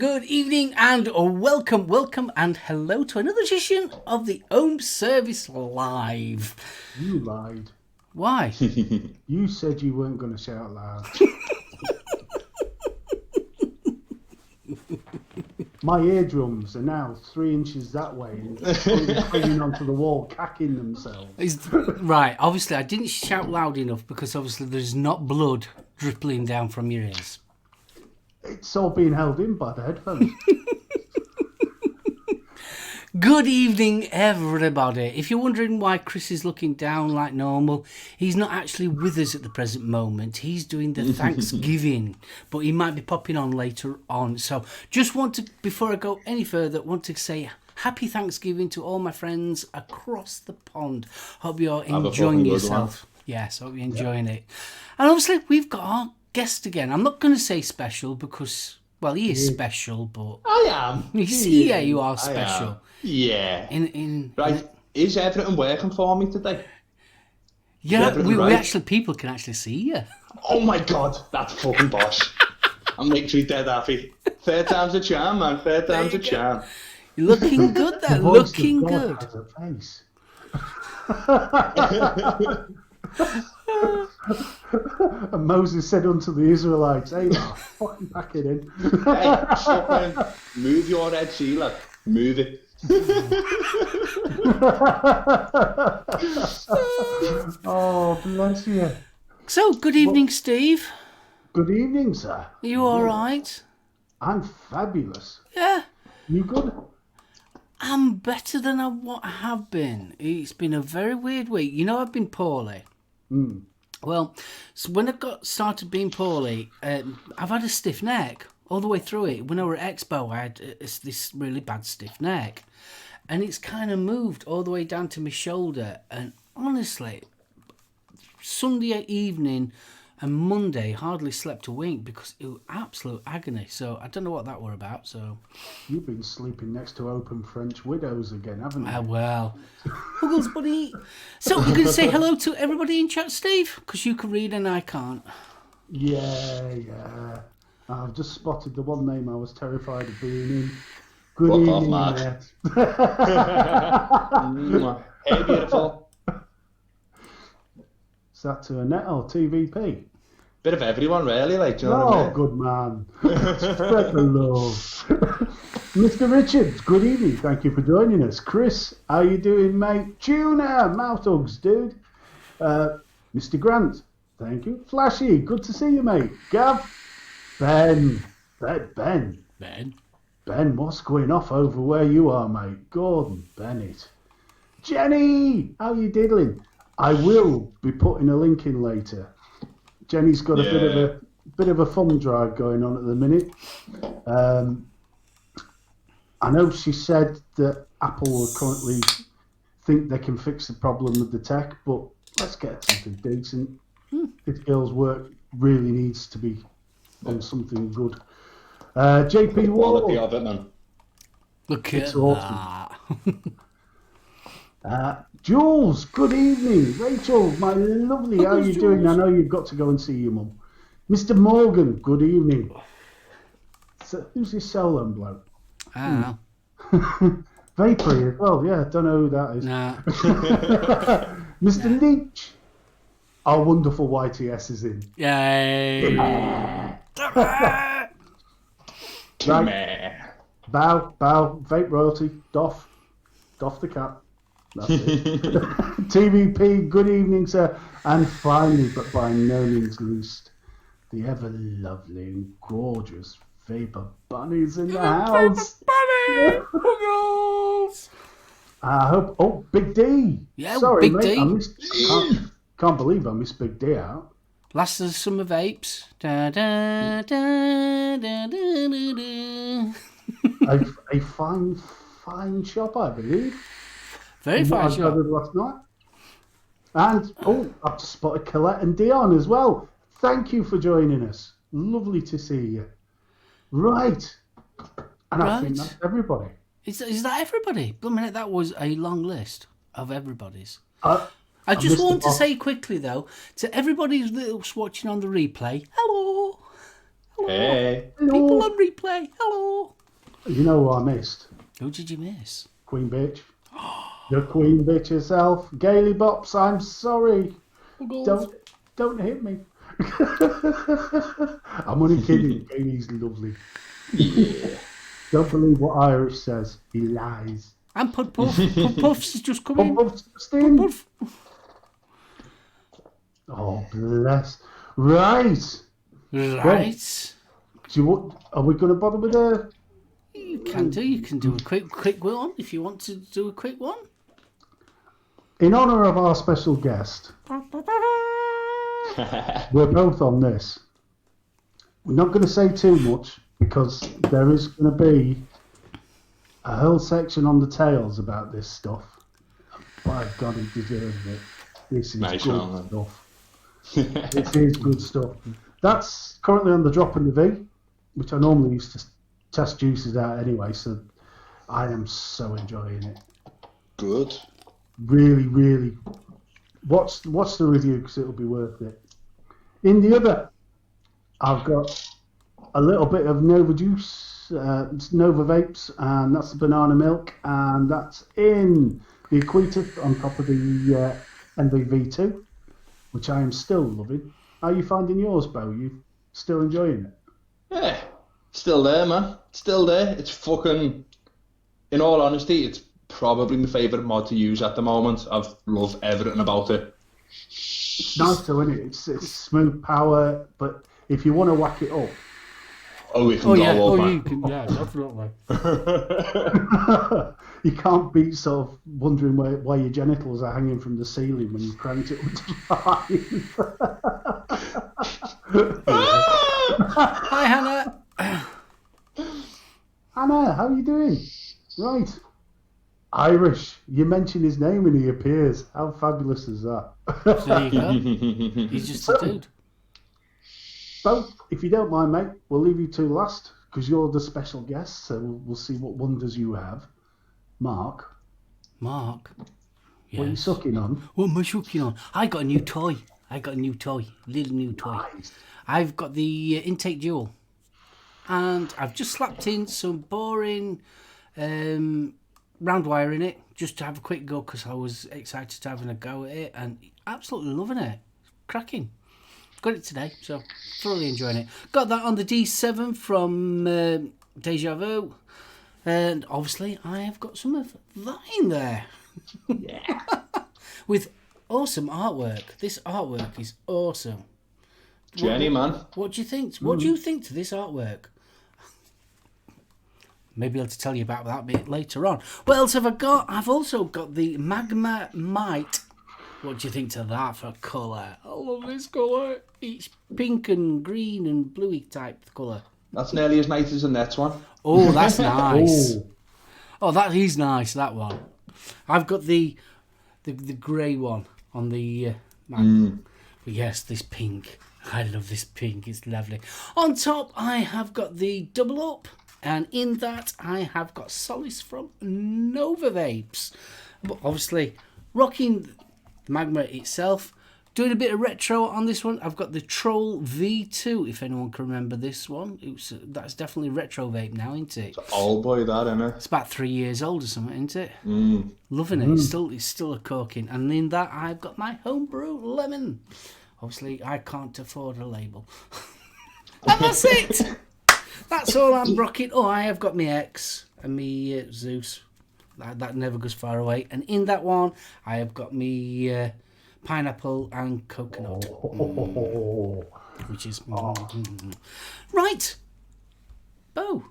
evening, and welcome, and hello to another edition of the Ohm Service Live. You lied. Why? You said you weren't going to shout loud. My eardrums are now 3 inches that way and hanging onto the wall, cacking themselves. Right, obviously I didn't shout loud enough because obviously there's not blood dripping down from your ears. It's all being held in by the headphones. Good evening, everybody. If you're wondering why Chris is looking down like normal, he's not actually with us at the present moment. He's doing the Thanksgiving, but he might be popping on later on. So just want to, before I go any further, want to say happy Thanksgiving to all my friends across the pond. Hope you're enjoying yourself. Yes, hope you're enjoying it. And obviously, we've got our guest again. I'm not going to say special because, well, he is special, but I am. Yeah, you are special. Yeah. Right. Is everything working for me today? Yeah, we actually, people can actually see you. Oh my God, that's fucking bosh. I'm literally dead happy. Third time's a charm, man. Third time's a charm. You're looking good there. Looking good. Has a face. And Moses said unto the Israelites, "Hey, fucking pack it in." Hey, stop, man. Move your Red Sealer. Move it. Oh, bless you. So, good evening, Steve. Good evening, sir. Are you all right? I'm fabulous. Yeah. You good? I'm better than I have been. It's been a very weird week. You know, I've been poorly. Well, so when I started being poorly, I've had a stiff neck all the way through it. When I were at Expo, I had this really bad stiff neck. And it's kind of moved all the way down to my shoulder. And honestly, Sunday evening and Monday hardly slept a wink because it was absolute agony. So I don't know what that were about. So You've been sleeping next to open French widows again, haven't you? well, Huggles, buddy. So we're going to say hello to everybody in chat, Steve, because you can read and I can't. Yeah. I've just spotted the one name I was terrified of being in. Good Fuck evening, off, Mark. Annette. Hey, beautiful. Is that to Annette or TVP? Bit of everyone, really. Like, do you know what I mean? Good man. Spread the love. Mr. Richards, good evening. Thank you for joining us. Chris, how you doing, mate? Tuna, mouth hugs, dude. Mr. Grant, thank you. Flashy, good to see you, mate. Gav, Ben, what's going off over where you are, mate? Gordon, Bennett. Jenny, how you diddling? I will be putting a link in later. Jenny's got a bit of a fun drive going on at the minute. I know she said that Apple will currently think they can fix the problem with the tech, but let's get something decent. This girl's work really needs to be on something good. JP Wall. Quality of it, man. Look at It's awesome. Jules, good evening. Rachel, my lovely, how are you doing? I know you've got to go and see your mum. Mr. Morgan, good evening. So, who's this SoulOhm bloke? Vapery as well, yeah, don't know who that is. Nah. Mr. Leach, our wonderful YTS is in. Yay. Right. Bow, vape royalty, doff the cap. That's it. TVP, good evening, sir. And finally, but by no means least, the ever lovely and gorgeous Vapor Bunny's in the house. Bunny! Huggles! I hope. Oh, Big D. Yeah, sorry, Big mate. D. Can't believe I missed Big D out. Last of the summer vapes. Da, da, da, da, da, da. A fine shop, I believe. Very fine shop. I gathered last night. And I've just spotted Colette and Dion as well. Thank you for joining us. Lovely to see you. Right. And I think that's everybody. Is that everybody? Blooming, that was a long list of everybody's. I just want to say quickly, though, to everybody that's watching on the replay, hello. Hello. Hey. People on replay. Hello. You know who I missed? Who did you miss? Queen Bitch. The Queen Bitch herself. Gaily Bops, I'm sorry. Don't hit me. I'm only kidding. Gaily's lovely. Yeah. Don't believe what Irish says. He lies. And Pud Puff. Pud Puff's just come in. Puff, Sting. Puff. Oh, bless. Right. Right. Are we going to bother with a... You can do. You can do a quick one if you want to do a quick one. In honour of our special guest, we're both on this. We're not going to say too much because there is going to be a whole section on the tails about this stuff. By God, it deserves it. This is nice good one, stuff. This is good stuff. That's currently on the Drop in the V, which I normally used to test juices out anyway, so I am so enjoying it. Good. Really, really. Watch the review because it'll be worth it. In the other, I've got a little bit of Nova juice, it's Nova Vapes, and that's the banana milk, and that's in the Equator on top of the NVV2, which I am still loving. How are you finding yours, Bo? You still enjoying it? Yeah. Still there, man. Still there. It's fucking... In all honesty, it's probably my favourite mod to use at the moment. I've loved everything about it. It's nice though, isn't it? It's smooth power, but if you want to whack it up... Oh, it can go up, man. You can, yeah, definitely. You can't beat sort of wondering why your genitals are hanging from the ceiling when you cranked it up to 5. Hi, Hannah. Hannah, how are you doing? Right. Irish. You mention his name and he appears. How fabulous is that? There you go. He's just a dude. Bo, if you don't mind, mate, we'll leave you two last because you're the special guest, so we'll see what wonders you have. Mark. Yes. What are you sucking on? What am I sucking on? I got a new toy. Little new toy. Nice. I've got the Intake Dual. And I've just slapped in some boring round wire in it just to have a quick go because I was excited to having a go at it and absolutely loving it. Cracking. Got it today, so thoroughly enjoying it. Got that on the D7 from Deja Vu. And obviously I have got some of that in there. Yeah. With awesome artwork. This artwork is awesome. Jenny, man. What do you think? What do you think to this artwork? Maybe I'll tell you about that a bit later on. What else have I got? I've also got the Magma Might. What do you think to that for colour? I love this colour. It's pink and green and bluey type colour. That's nearly as nice as the next one. Oh, that's nice. Oh, that is nice, that one. I've got the grey one on the But yes, this pink. I love this pink. It's lovely. On top, I have got the Double Up. And in that, I have got Solace from Nova Vapes. But obviously, rocking the Magma itself. Doing a bit of retro on this one. I've got the Troll V2, if anyone can remember this one. That's definitely retro vape now, isn't it? It's an old boy, that, isn't it? It's about 3 years old or something, isn't it? Loving it. It's still a corking. And in that, I've got my homebrew lemon. Obviously, I can't afford a label. And that's it. That's all I'm rocking. Oh, I have got my X and my Zeus. That never goes far away. And in that one, I have got me pineapple and coconut. Which is... Right. Bo,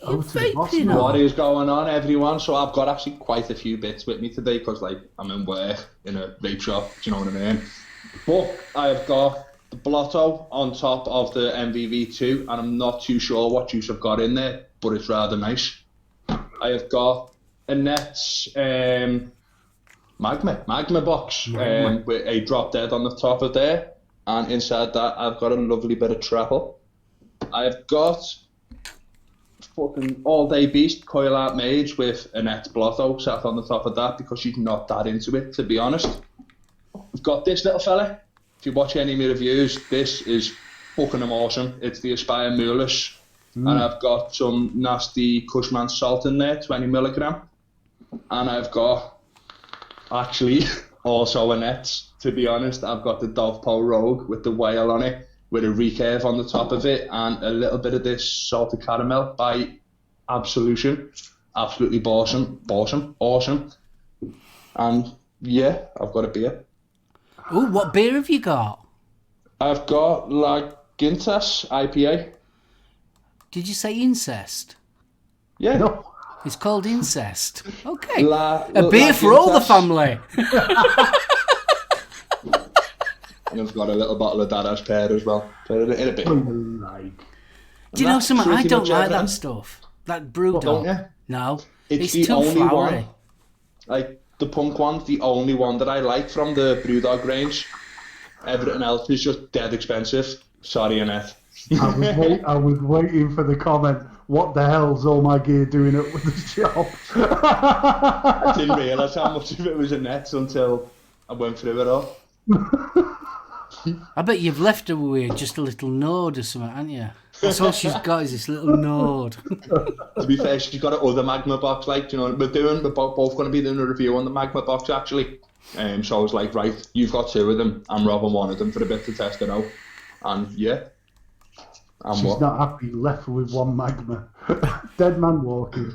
what are you vaping on? What is going on, everyone? So I've got actually quite a few bits with me today because, like, I'm in work in a vape shop. Do you know what I mean? But I've got the Blotto on top of the MVV2, and I'm not too sure what juice I've got in there, but it's rather nice. I have got a Nets Magma box with a drop dead on the top of there, and inside that I've got a lovely bit of treble. I've got fucking All Day Beast Coil Art Mage with a Nets Blotto sat on the top of that because she's not that into it, to be honest. I've got this little fella. If you watch any of my reviews, this is fucking awesome. It's the Aspire Moolish. And I've got some nasty Cushman salt in there, 20 milligram. And I've got, actually, also a net, to be honest. I've got the Dovepole Rogue with the whale on it, with a recurve on the top of it, and a little bit of this salted caramel by Absolution. Absolutely awesome. And yeah, I've got a beer. Oh, what beer have you got? I've got Gintas IPA. Did you say incest? Yeah. No. It's called incest. Okay. A beer for all the family. And I've got a little bottle of Dada's Pear as well. In a bit. Like. Do you know something? I pretty don't much like everything. that stuff. That brew Don't dog. you? No. It's the too only flowery. one. Like, the punk one's the only one that I like from the Brewdog range. Everything else is just dead expensive. Sorry, Annette. I was waiting for the comment. What the hell's all my gear doing up with the shop? I didn't realise how much of it was Annette's until I went through it all. I bet you've left her with just a little node or something, haven't you? That's all she's got is this little node. To be fair, she's got an other Magma box, like, you know, we're both going to be doing a review on the Magma box, actually. So I was like, right, you've got two of them, I'm robbing one of them for a bit to test it out. And yeah. And She's what? not happy, left with one Magma. Dead man walking.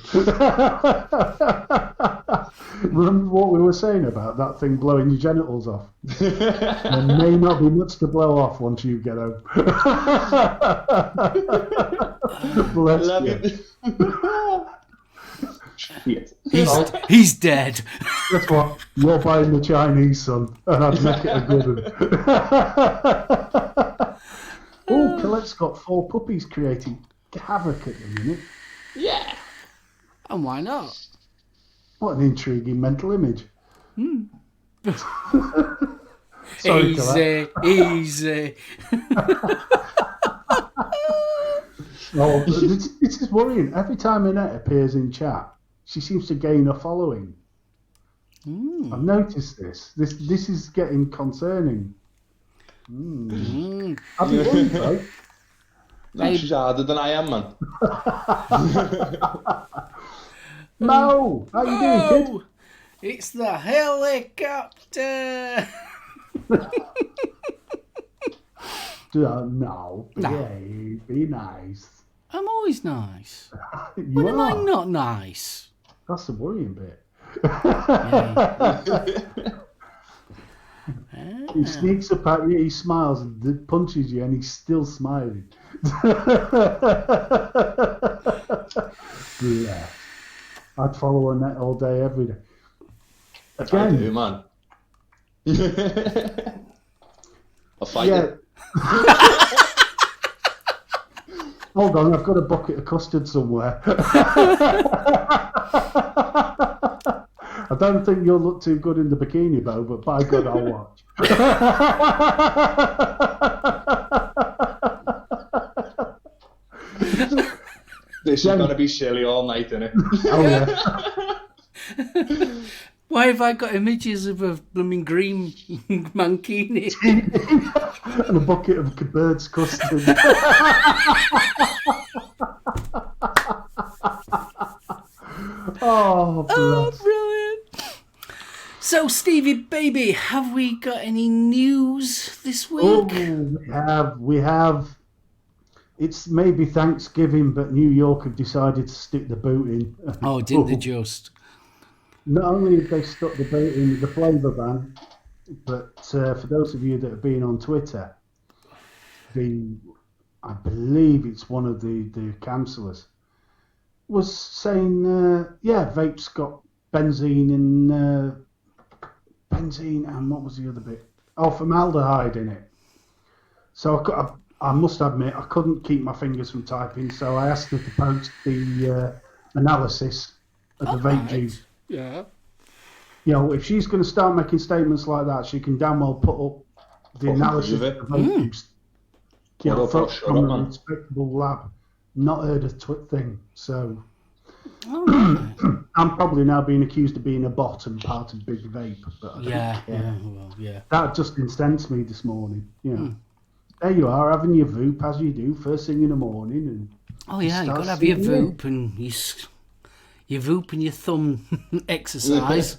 Remember what we were saying about that thing blowing your genitals off? There may not be much to blow off once you get home. Bless you. Shit. He's dead. Guess what? You're buying the Chinese, son, and I'd make it a good one. Oh, Colette's got 4 puppies creating havoc at the minute. Yeah. And why not? What an intriguing mental image. Sorry, Colette. Easy. Oh, this is worrying. Every time Annette appears in chat, she seems to gain a following. I've noticed this. This is getting concerning. I've been worried, though. No, she's harder than I am, man. Mo, how you doing, kid? It's the helicopter. No, behave, be nice. I'm always nice. You When am I are. not nice? That's the worrying bit. He sneaks up at you, he smiles, and punches you, and he's still smiling. Yeah. I'd follow Annette all day, every day. Again, I do, man. I'll fight yeah. you. Hold on, I've got a bucket of custard somewhere. I don't think you'll look too good in the bikini, Bo, but by God, I'll watch. This is going to be silly all night, isn't it? Oh, yeah. Why have I got images of a blooming green mankini? And a bucket of bird's custard. Oh, Oh, bless. brilliant. So, Stevie, baby, have we got any news this week? Oh, we have. It's maybe Thanksgiving, but New York have decided to stick the boot in. Oh, didn't they just? Not only have they stuck the boot in with the flavour ban, but for those of you that have been on Twitter, I believe it's one of the councillors was saying, vape's got benzene and what was the other bit? Oh, formaldehyde in it. So I must admit I couldn't keep my fingers from typing, so I asked her to post the analysis of the vape juice. Yeah. You know, if she's going to start making statements like that, she can damn well put up the analysis of the vape juice. You know, from a respectable lab. Not heard a thing, so I'm probably now being accused of being a bot and part of Big Vape. But I don't care. Well, yeah. That just incensed me this morning. Yeah. there you are, having your Voop as you do first thing in the morning. And Oh yeah, you got to have your Voop and your Voop and your thumb exercise.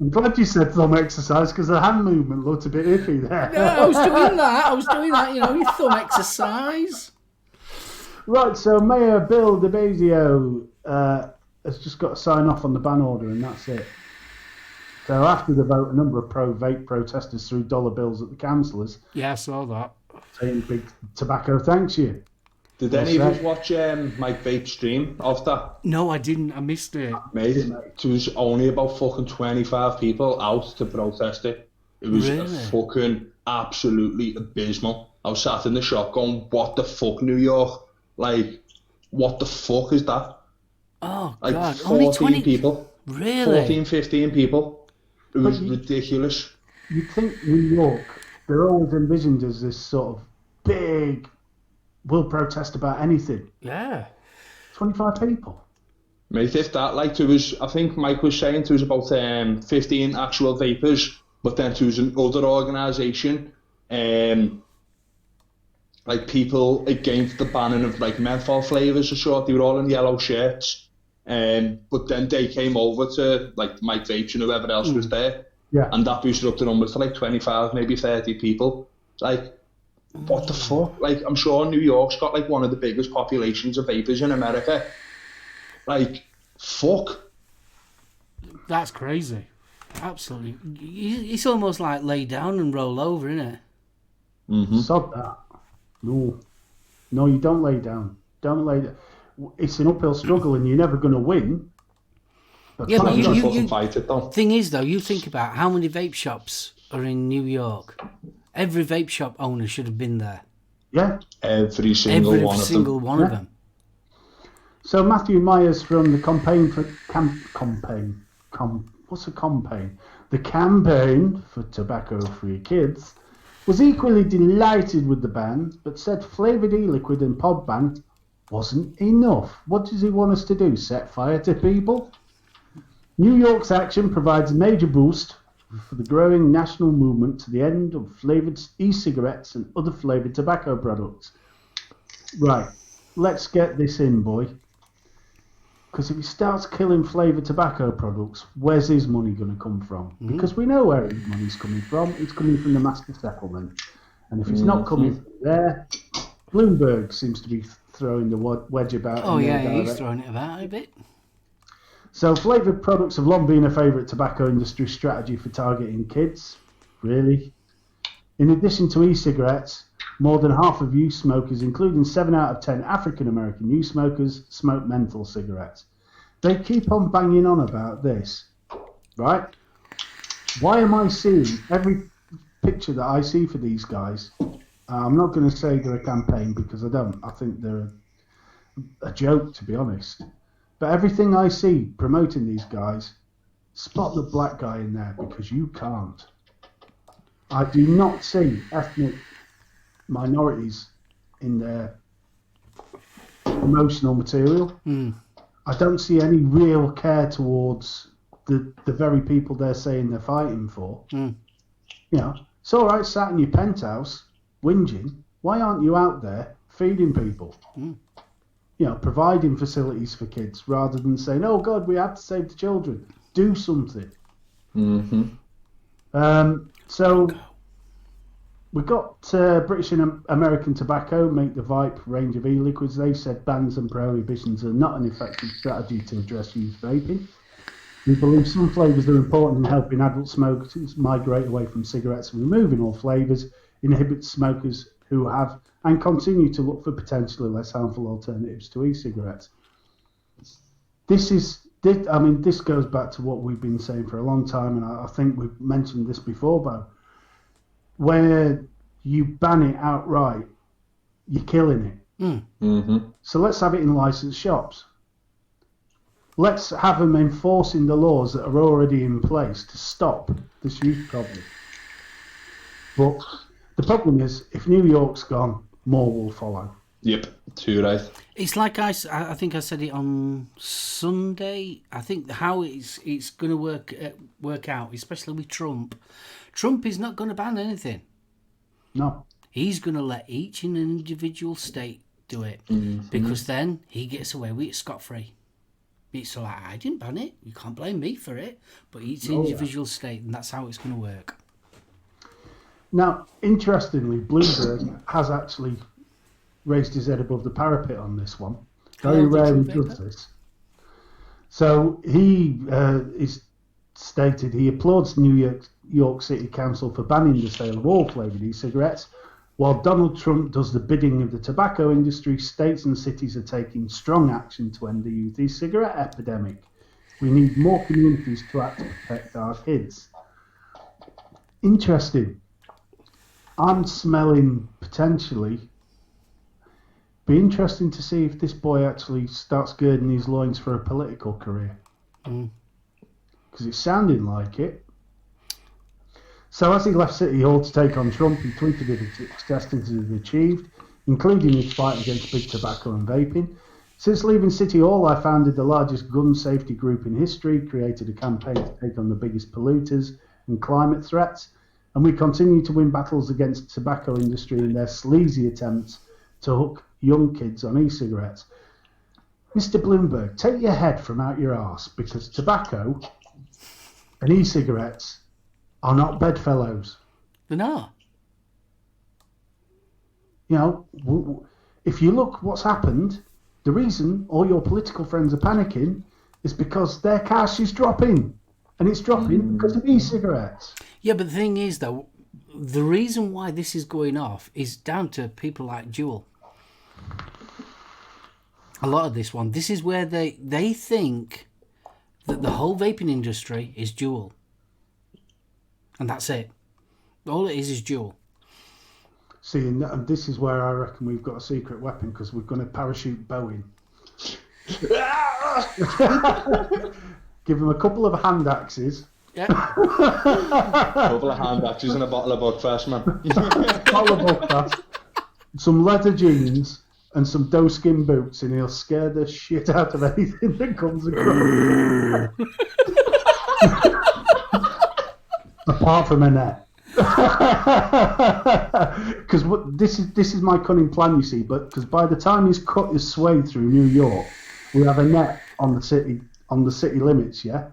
I'm glad you said thumb exercise because the hand movement looked a bit iffy there. No, I was doing that. Your thumb exercise. Right, so Mayor Bill de Blasio has just got to sign off on the ban order, and that's it. So after the vote, a number of pro-vape protesters threw dollar bills at the councillors. Yeah, I saw that. Saying big tobacco thanks you. Did any of you watch my vape stream of that? No, I didn't. I missed it. Mate, there was only about fucking 25 people out to protest it. It was fucking absolutely abysmal. I was sat in the shop going, what the fuck, New York? Like, what the fuck is that? Oh, like God. 14 Only 20 people. Really? 14, 15 people. It was ridiculous. You'd think New York, they're always envisioned as this sort of big, will protest about anything. Yeah. 25 people. Mate, if that, like, there was, I think Mike was saying there was about 15 actual vapors, but then there was another organisation, like people against the banning of like menthol flavours or sort. They were all in yellow shirts, but then they came over to like Mike Vapes and whoever else was there, and that boosted up the numbers to like 25, maybe 30 people. Like, what the fuck? Like, I'm sure New York's got like one of the biggest populations of vapors in America. Like, fuck. That's crazy. Absolutely. It's almost like lay down and roll over, isn't it? Mm-hmm. Sod that. No, you don't lay down. Don't lay down. It's an uphill struggle and you're never going to win. But yeah, but you fight it, though. Thing is, though, you think about how many vape shops are in New York. Every vape shop owner should have been there. Yeah. Every single one of them. So Matthew Myers from the campaign for The campaign for tobacco-free kids was equally delighted with the ban, but said flavoured e-liquid and pod ban wasn't enough. What does he want us to do? Set fire to people? New York's action provides a major boost for the growing national movement to the end of flavoured e-cigarettes and other flavoured tobacco products. Right, let's get this in, boy. Because if he starts killing flavoured tobacco products, where's his money going to come from? Because we know where his money's coming from. It's coming from the master settlement. And if it's not coming from there, Bloomberg seems to be throwing the wedge about. Oh, yeah, he's throwing it about a bit. So flavoured products have long been a favourite tobacco industry strategy for targeting kids. Really? In addition to e-cigarettes, more than half of youth smokers, including 7 out of 10 African-American youth smokers, smoke menthol cigarettes. They keep on banging on about this, right? Why am I seeing every picture that I see for these guys? I'm not going to say they're a campaign because I don't. I think they're a joke, to be honest. But everything I see promoting these guys, spot the black guy in there because you can't. I do not see ethnic minorities in their promotional material. I don't see any real care towards the very people they're saying they're fighting for. You know, it's all right sat in your penthouse whinging. Why aren't you out there feeding people? You know, providing facilities for kids rather than saying, "Oh God, we have to save the children." Do something. So. We got British and American Tobacco make the Vape range of e-liquids. They said bans and prohibitions are not an effective strategy to address youth vaping. We believe some flavours are important in helping adult smokers migrate away from cigarettes, and removing all flavours inhibits smokers who have and continue to look for potentially less harmful alternatives to e-cigarettes. This goes back to what we've been saying for a long time, and I think we've mentioned this before, Bo. Where you ban it outright, you're killing it. So let's have it in licensed shops. Let's have them enforcing the laws that are already in place to stop this youth problem. But the problem is, if New York's gone, more will follow. Yep, too right. It's like I think I said it on Sunday. I think how it's going to work out, especially with Trump. Trump is not going to ban anything. No. He's going to let each individual state do it because then he gets away with it scot-free. It's like, I didn't ban it. You can't blame me for it. But each individual state, and that's how it's going to work. Now, interestingly, Bloomberg has actually raised his head above the parapet on this one. Very rarely does this. So he is stated he applauds New York City Council for banning the sale of all flavoured e-cigarettes. While Donald Trump does the bidding of the tobacco industry, states and cities are taking strong action to end the youth e-cigarette epidemic. We need more communities to act to protect our kids. Interesting. I'm smelling potentially. Be interesting to see if this boy actually starts girding his loins for a political career. Because it's sounding like it. So as he left City Hall to take on Trump, he tweeted of the success that he had achieved, including his fight against big tobacco and vaping. Since leaving City Hall, I founded the largest gun safety group in history, created a campaign to take on the biggest polluters and climate threats, and we continue to win battles against the tobacco industry in their sleazy attempts to hook young kids on e-cigarettes. Mr. Bloomberg, take your head from out your arse, because tobacco and e-cigarettes are not bedfellows. They're not. You know, if you look what's happened, the reason all your political friends are panicking is because their cash is dropping. And it's dropping because of e-cigarettes. Yeah, but the thing is, though, the reason why this is going off is down to people like Juul. A lot of this one. This is where they think that the whole vaping industry is Juul. And that's it. All it is Juul. See, and this is where I reckon we've got a secret weapon, because we're going to parachute Boeing. Give him a couple of hand axes. Yeah. A couple of hand axes and a bottle of Buckfast, man. Bottle of Buckfast, some leather jeans, and some doe-skin boots, and he'll scare the shit out of anything that comes across. Apart from a net. Because this is my cunning plan, you see. But because by the time he's cut his sway through New York, we have a net on the city limits, yeah.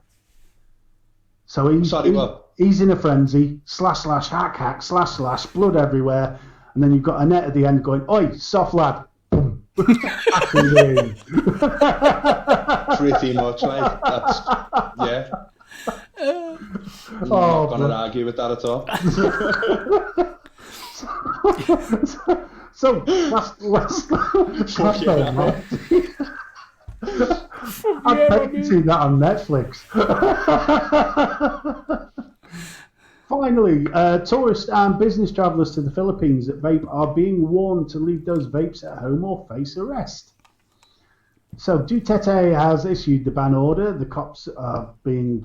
So he's in a frenzy, slash, hack, slash, blood everywhere, and then you've got a net at the end going, "Oi, soft lad." Boom. Pretty much, like that's yeah. I'm not going to argue with that at all. So last I bet you see that on Netflix. Finally, tourists and business travellers to the Philippines that vape are being warned to leave those vapes at home or face arrest. So Duterte has issued the ban order. The cops are being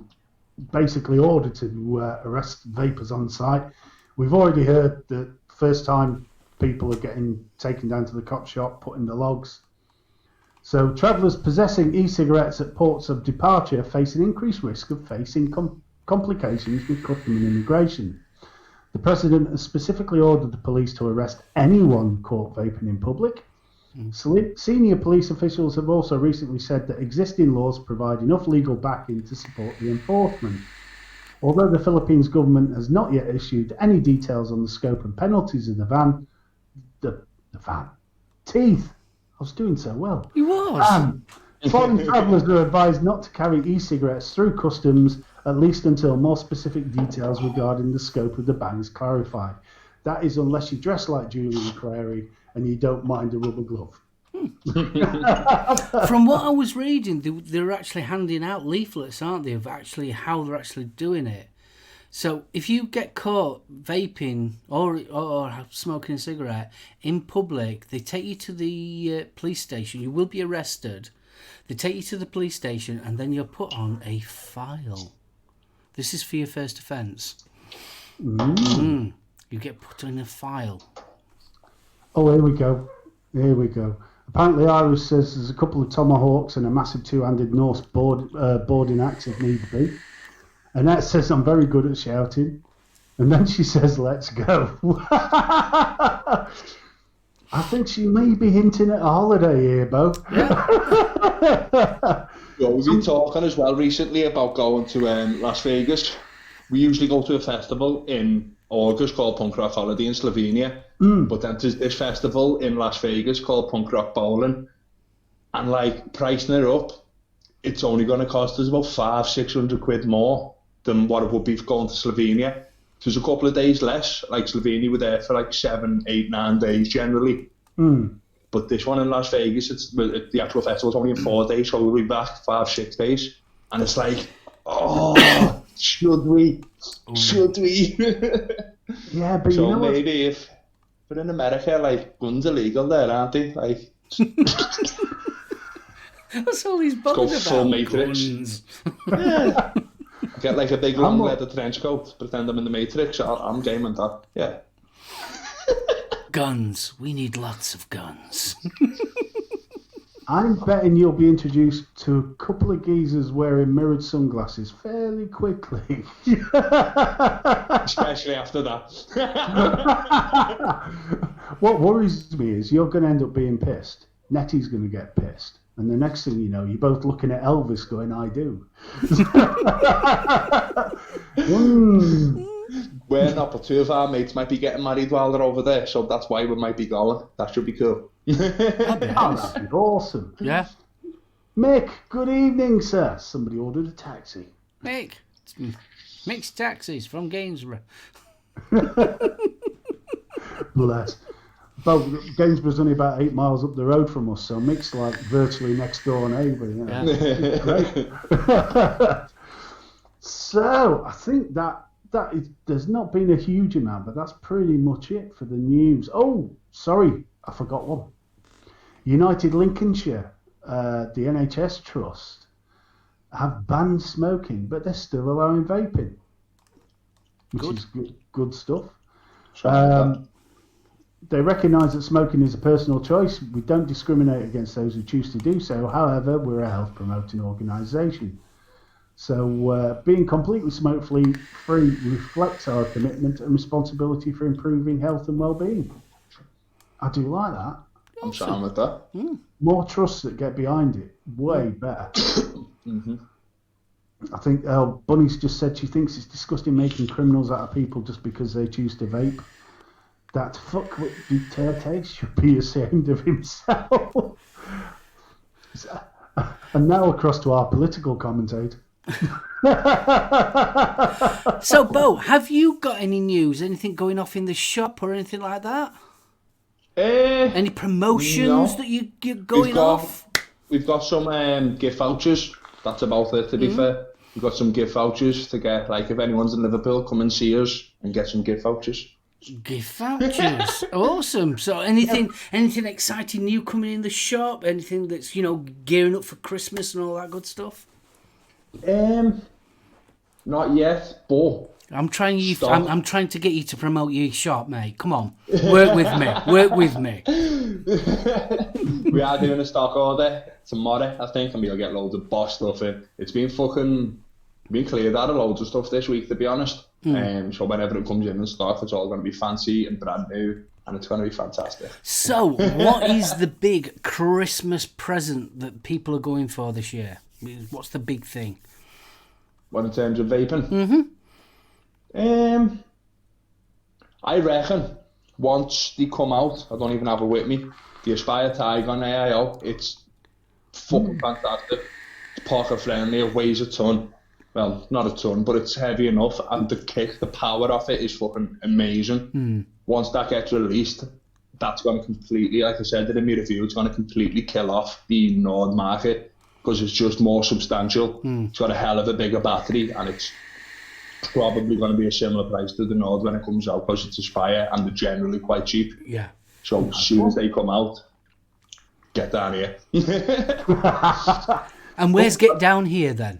basically ordered to arrest vapors on site. We've already heard that first time people are getting taken down to the cop shop, put in the logs. So travellers possessing e-cigarettes at ports of departure face an increased risk of facing complications with custom and immigration. The president has specifically ordered the police to arrest anyone caught vaping in public. Senior police officials have also recently said that existing laws provide enough legal backing to support the enforcement. Although the Philippines government has not yet issued any details on the scope and penalties of the ban, teeth. I was doing so well. You was. Foreign travellers are advised not to carry e-cigarettes through customs, at least until more specific details regarding the scope of the ban is clarified. That is unless you dress like Julian Clary and you don't mind a rubber glove. From what I was reading, they're actually handing out leaflets, aren't they, of actually how they're actually doing it. So if you get caught vaping or smoking a cigarette in public, they take you to the police station. You will be arrested. They take you to the police station and then you're put on a file. This is for your first offence. You get put in a file. Oh, here we go. Apparently, Iris says there's a couple of tomahawks and a massive two-handed Norse boarding axe if need be. Annette says I'm very good at shouting. And then she says, let's go. I think she may be hinting at a holiday here, Bo. Yeah. Well, we've been talking as well recently about going to Las Vegas. We usually go to a festival in August called Punk Rock Holiday in Slovenia. But then there's this festival in Las Vegas called Punk Rock Bowling. And like pricing it up, it's only going to cost us about £500-600 more than what it would be going to Slovenia. So it's a couple of days less. Like Slovenia, we're there for like 7, 8, 9 days generally. But this one in Las Vegas, the actual festival's only in 4 days, so we'll be back 5-6 days. And it's like, oh, should we? Should we? Yeah, but so you know maybe if we're in America, like guns are legal there, aren't they? Like, that's all he's go bothered full about. Matrix. Guns. Yeah. Get like a big long leather trench coat, pretend I'm in the Matrix. I'm game on that. Yeah. Guns. We need lots of guns. I'm betting you'll be introduced to a couple of geezers wearing mirrored sunglasses fairly quickly. Especially after that. What worries me is you're going to end up being pissed. Nettie's going to get pissed. And the next thing you know, you're both looking at Elvis going, I do. We're not, but 2 of our mates might be getting married while they're over there, so that's why we might be going. That should be cool. That'd be awesome. Yeah. Mick, good evening, sir. Somebody ordered a taxi. Mick. Mixed taxis from Gainsborough. Bless. But Gainsborough's only about 8 miles up the road from us, so Mick's like virtually next door neighbour. You know? Yeah. Great. So I think that there's not been a huge amount, but that's pretty much it for the news. Oh, sorry, I forgot one. United Lincolnshire, the NHS Trust, have banned smoking, but they're still allowing vaping, which is good stuff. They recognise that smoking is a personal choice. We don't discriminate against those who choose to do so. However, we're a health promoting organisation. So being completely smoke-free reflects our commitment and responsibility for improving health and well-being. I do like that. I'm down with that. More trusts that get behind it, way better. I think Bunny's just said she thinks it's disgusting making criminals out of people just because they choose to vape. That fuckwit Duterte should be ashamed of himself. And now across to our political commentator. So, Bo, have you got any news? Anything going off in the shop or anything like that? Any promotions that you're going off? We've got some gift vouchers. That's about it, to be fair. We've got some gift vouchers to get, like, if anyone's in Liverpool, come and see us and get some gift vouchers. Gift vouchers. Awesome. So anything exciting new coming in the shop? Anything that's, gearing up for Christmas and all that good stuff? Not yet, but I'm trying to get you to promote your shop, mate. Come on. Work with me. We are doing a stock order tomorrow, I think, and we'll get loads of boss stuff in. It's been cleared out of loads of stuff this week, to be honest. So whenever it comes in and stuff, it's all going to be fancy and brand new, and it's going to be fantastic. So, what is the big Christmas present that people are going for this year? What's the big thing? What, in terms of vaping? I reckon once they come out, I don't even have it with me, the Aspire Tiger on AIO, it's fucking fantastic. It's pocket friendly, it weighs a ton. Well, not a ton, but it's heavy enough, and the power of it is fucking amazing. Once that gets released, that's going to completely, like I said in my review, it's going to completely kill off the Nord market, because it's just more substantial. It's got a hell of a bigger battery, and it's probably going to be a similar price to the Nord when it comes out, because it's Aspire, and they're generally quite cheap. Yeah. So as soon as they come out, get down here. And where's Get Down Here then?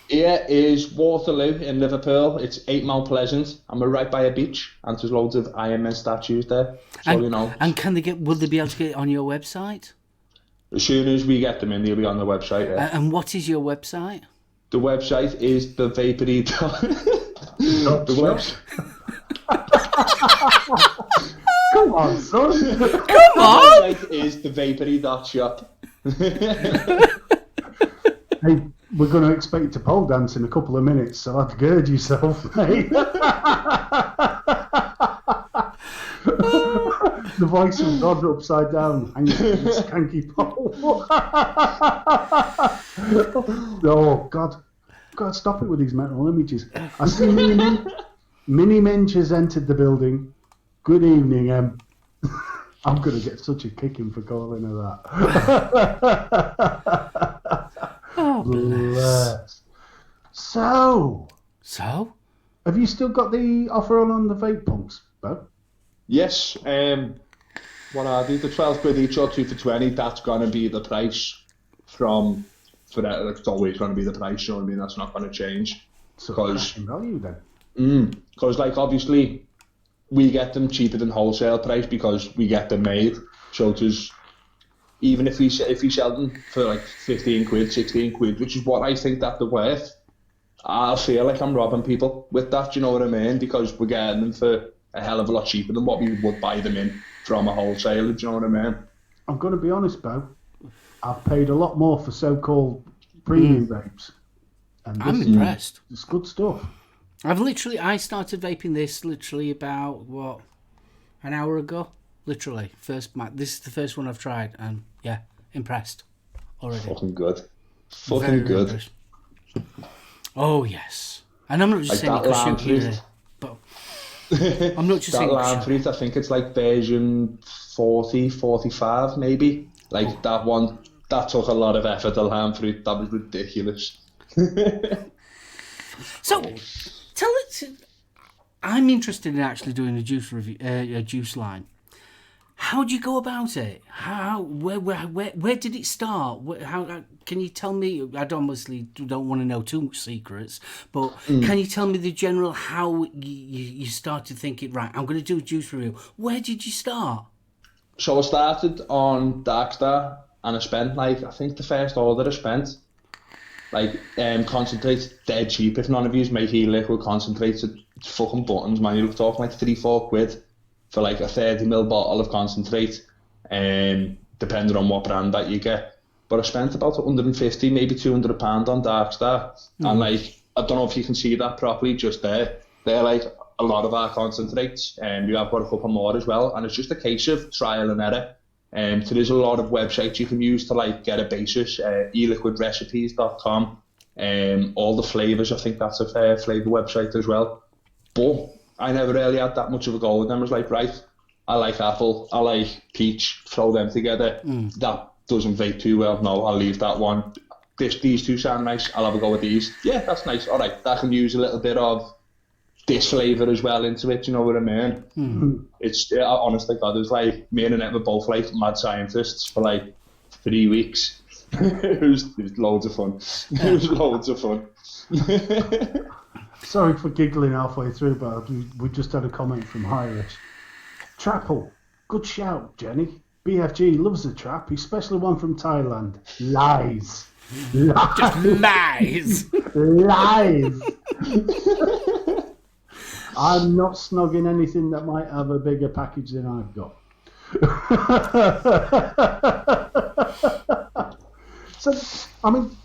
Here is Waterloo in Liverpool. It's 8 Mount Pleasant, and we're right by a beach, and there's loads of Iron Man statues there. So And will they be able to get it on your website? As soon as we get them in, they'll be on the website. Yeah. And what is your website? The website is the Vapery. The website. Come on, son. Come on! The website is the Vapery.shop. Hey, we're going to expect you to pole dance in a couple of minutes, so I'd gird yourself, mate. The voice of God upside down, hanging from the skanky pole. Oh, God. God, stop it with these mental images. I see Mini Minch has entered the building. Good evening, Em. I'm going to get such a kicking for calling her that. Oh, bless. So, have you still got the offer on the vape pumps, Bo? Yes, what are they? The 12 quid each or 2 for 20, that's going to be the price from, for that, it's always going to be the price, you know what I mean? That's not going to change. So Because, value then. Because like obviously, we get them cheaper than wholesale price because we get them made. So there's, even if we sell them for like 15 quid, 16 quid, which is what I think that they're worth, I feel like I'm robbing people with that, you know what I mean? Because we're getting them for a hell of a lot cheaper than what we would buy them in from a wholesaler, do you know what I mean? I'm going to be honest, Bo. I've paid a lot more for so-called premium vapes. And I'm impressed. It's good stuff. I started vaping this literally about, an hour ago? Literally. This is the first one I've tried, and yeah, impressed already. Fucking good. Very, Fucking good. impressed. Oh, yes. And I'm not just saying that because lamb you're fruit. but I'm not just That saying lamb fruit, I think it's like version 40, 45 maybe. Like that one, that took a lot of effort, the lamb fruit. That was ridiculous. So, tell it. I'm interested in actually doing a juice review, a juice line. How do you go about it? Where did it start? How can you tell me? I obviously don't want to know too much secrets, but can you tell me the general how you started thinking? Right, I'm going to do a juice review. Where did you start? So I started on Darkstar and I spent like, I think the first order I spent, like concentrates dead cheap. If none of you make e-liquid concentrates, it's fucking buttons, man. You're talking like 3-4 quid for like a 30ml bottle of concentrate, depending on what brand that you get. But I spent about 150, maybe £200 on Darkstar, and like, I don't know if you can see that properly just there. They're like a lot of our concentrates, and we have got a couple more as well, and it's just a case of trial and error. So there's a lot of websites you can use to like get a basis, eliquidrecipes.com, all the flavours, I think that's a flavour website as well. But I never really had that much of a go with them. I was like, right, I like apple, I like peach, throw them together. That doesn't vape too well, no, I'll leave that one. These two sound nice, I'll have a go with these. Yeah, that's nice, alright, that can use a little bit of this flavour as well into it, you know what I mean? It's, honestly, God, it was like, me and Annette were both like mad scientists for like 3 weeks. it was loads of fun. It was loads of fun. Sorry for giggling halfway through, but we just had a comment from Irish. Trapple, good shout, Jenny. BFG loves the trap, especially one from Thailand. Lies. Just lies. Lies. I'm not snogging anything that might have a bigger package than I've got. So, I mean,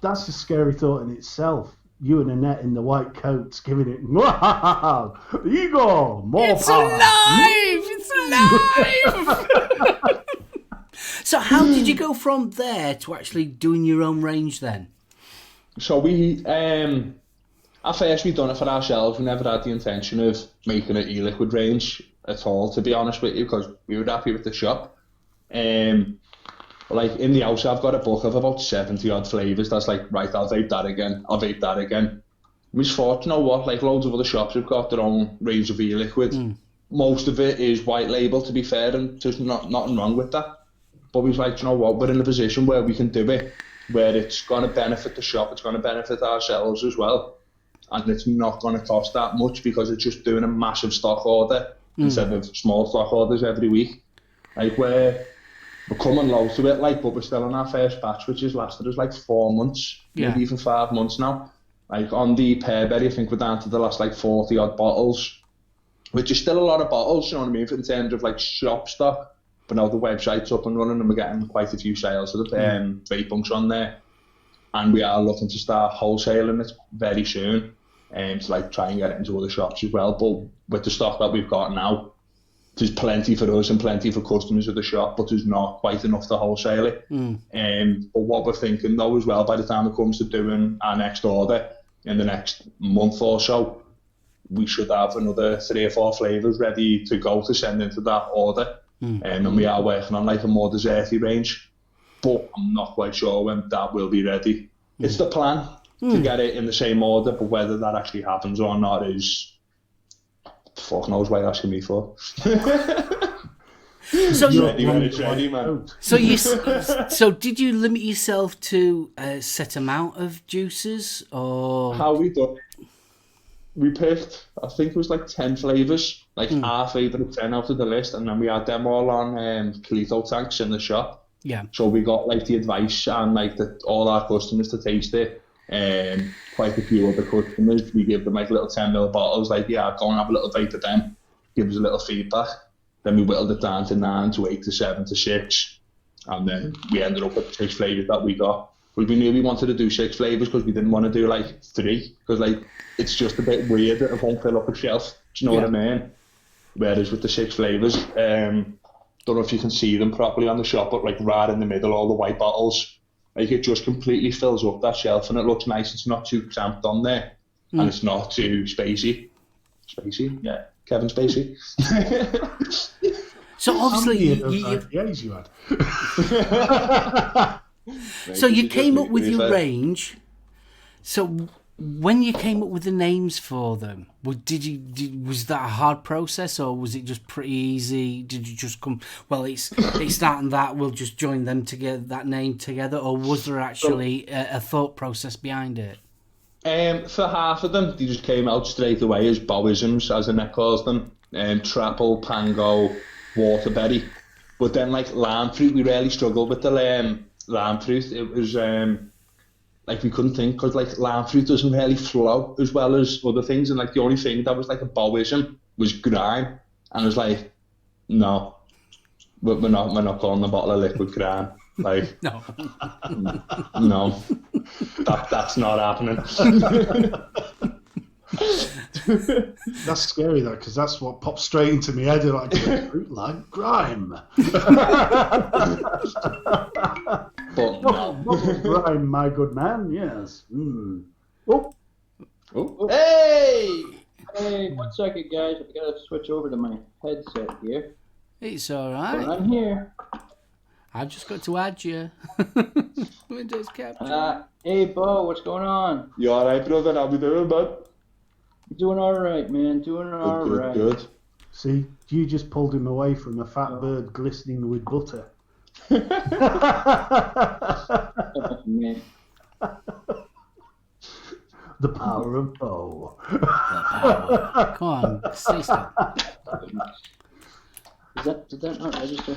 that's a scary thought in itself. You and Annette in the white coats giving it, wow, Igor, more It's power. alive! It's alive! So how did you go from there to actually doing your own range then? So we, at first we done it for ourselves. We never had the intention of making an e-liquid range at all, to be honest with you, because we were happy with the shop. Like in the house, I've got a book of about 70 odd flavours. That's like, right, I'll vape that again. I'll vape that again. We just thought, you know what, like loads of other shops have got their own range of e-liquid. Most of it is white label, to be fair, and there's nothing wrong with that. But we was like, you know what, we're in a position where we can do it, where it's going to benefit the shop, it's going to benefit ourselves as well. And it's not going to cost that much because it's just doing a massive stock order instead of small stock orders every week. Like we're coming low to it, like, but we're still in our first batch, which has lasted us like 4 months, maybe even 5 months now. Like on the Pearberry, I think we're down to the last like 40 odd bottles, which is still a lot of bottles, you know what I mean, in terms of like shop stock. But now the website's up and running and we're getting quite a few sales of the Vaping on there. And we are looking to start wholesaling it very soon, to like try and get it into other shops as well. But with the stock that we've got now, there's plenty for us and plenty for customers at the shop, but there's not quite enough to wholesale it. But what we're thinking though as well, by the time it comes to doing our next order in the next month or so, we should have another 3 or 4 flavours ready to go to send into that order. And we are working on like a more desserty range, but I'm not quite sure when that will be ready. It's the plan to get it in the same order, but whether that actually happens or not is... fuck knows what you're asking me for. So man. So did you limit yourself to a set amount of juices, or how we done? We picked, I think it was like 10 flavours, like our favourite 10 out of the list, and then we had them all on Calito tanks in the shop. Yeah. So we got like the advice and like all our customers to taste it. Quite a few other customers, we give them like little 10ml bottles, like, yeah, go and have a little vape of them, give us a little feedback. Then we whittled it down to 9 to 8 to 7 to 6, and then we ended up with 6 flavours that we got. We knew we wanted to do 6 flavours because we didn't want to do like 3, because like it's just a bit weird that it won't fill up a shelf. Do you know what I mean? Whereas with the 6 flavours, don't know if you can see them properly on the shop, but like right in the middle, all the white bottles, like it just completely fills up that shelf and it looks nice. It's not too cramped on there, and it's not too spacey. Spacey? Yeah, Kevin Spacey. So obviously you had. So you came up with your range. So when you came up with the names for them, was that a hard process, or was it just pretty easy? Did you just come, well, it's that and that, we'll just join them together, that name together, or was there actually a thought process behind it? For half of them, they just came out straight away as Bowisms, as Annette calls them. Trapple, Pango, Waterberry. But then like Lime Fruit, we really struggled with the Lime Fruit. It was like we couldn't think, because like Lime Fruit doesn't really flow as well as other things, and like the only thing that was like a Bowism was Grime, and I was like, no, we're not calling the bottle of liquid Grime. Like, no, that's not happening. That's scary though, because that's what popped straight into my head, like fruit like Grime. But no. Grime, my good man, yes. Oh. Hey, 1 second, guys. I've got to switch over to my headset here. It's all right. But I'm here. I've just got to add you. Windows capture. Hey, Bo, what's going on? You all right, brother? How we doing, bud? Doing all right, man. Doing all right. Good. See, you just pulled him away from a fat bird glistening with butter. Man. The power of Bo. Come on, stay still. Did that not register?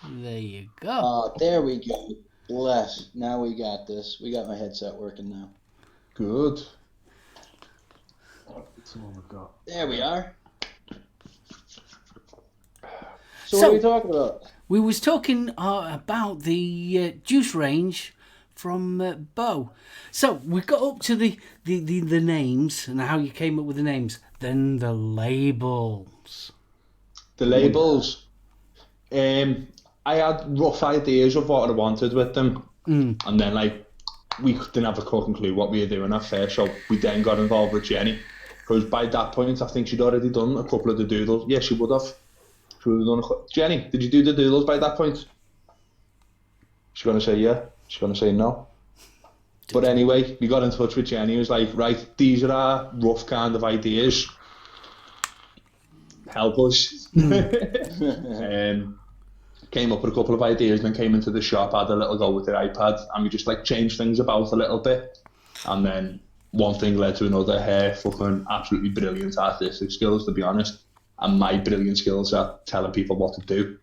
There you go. Oh, there we go. Bless. Now we got this. We got my headset working now. Good. That's all we've got. There we are. So what are we talking about? We was talking about the juice range from Bo. So we got up to the names and how you came up with the names. Then the labels. The labels. I had rough ideas of what I wanted with them, and then like we didn't have a fucking clue what we were doing at first, so we then got involved with Jenny, because by that point I think she'd already done a couple of the doodles. Yeah, she would have. She would have done Jenny, did you do the doodles by that point? She's gonna say yeah. She's gonna say no. But anyway, we got in touch with Jenny. It was like, right, these are our rough kind of ideas. Help us. Came up with a couple of ideas, then came into the shop, had a little go with their iPad, and we just like changed things about a little bit. And then one thing led to another. Her fucking absolutely brilliant artistic skills, to be honest, and my brilliant skills at telling people what to do.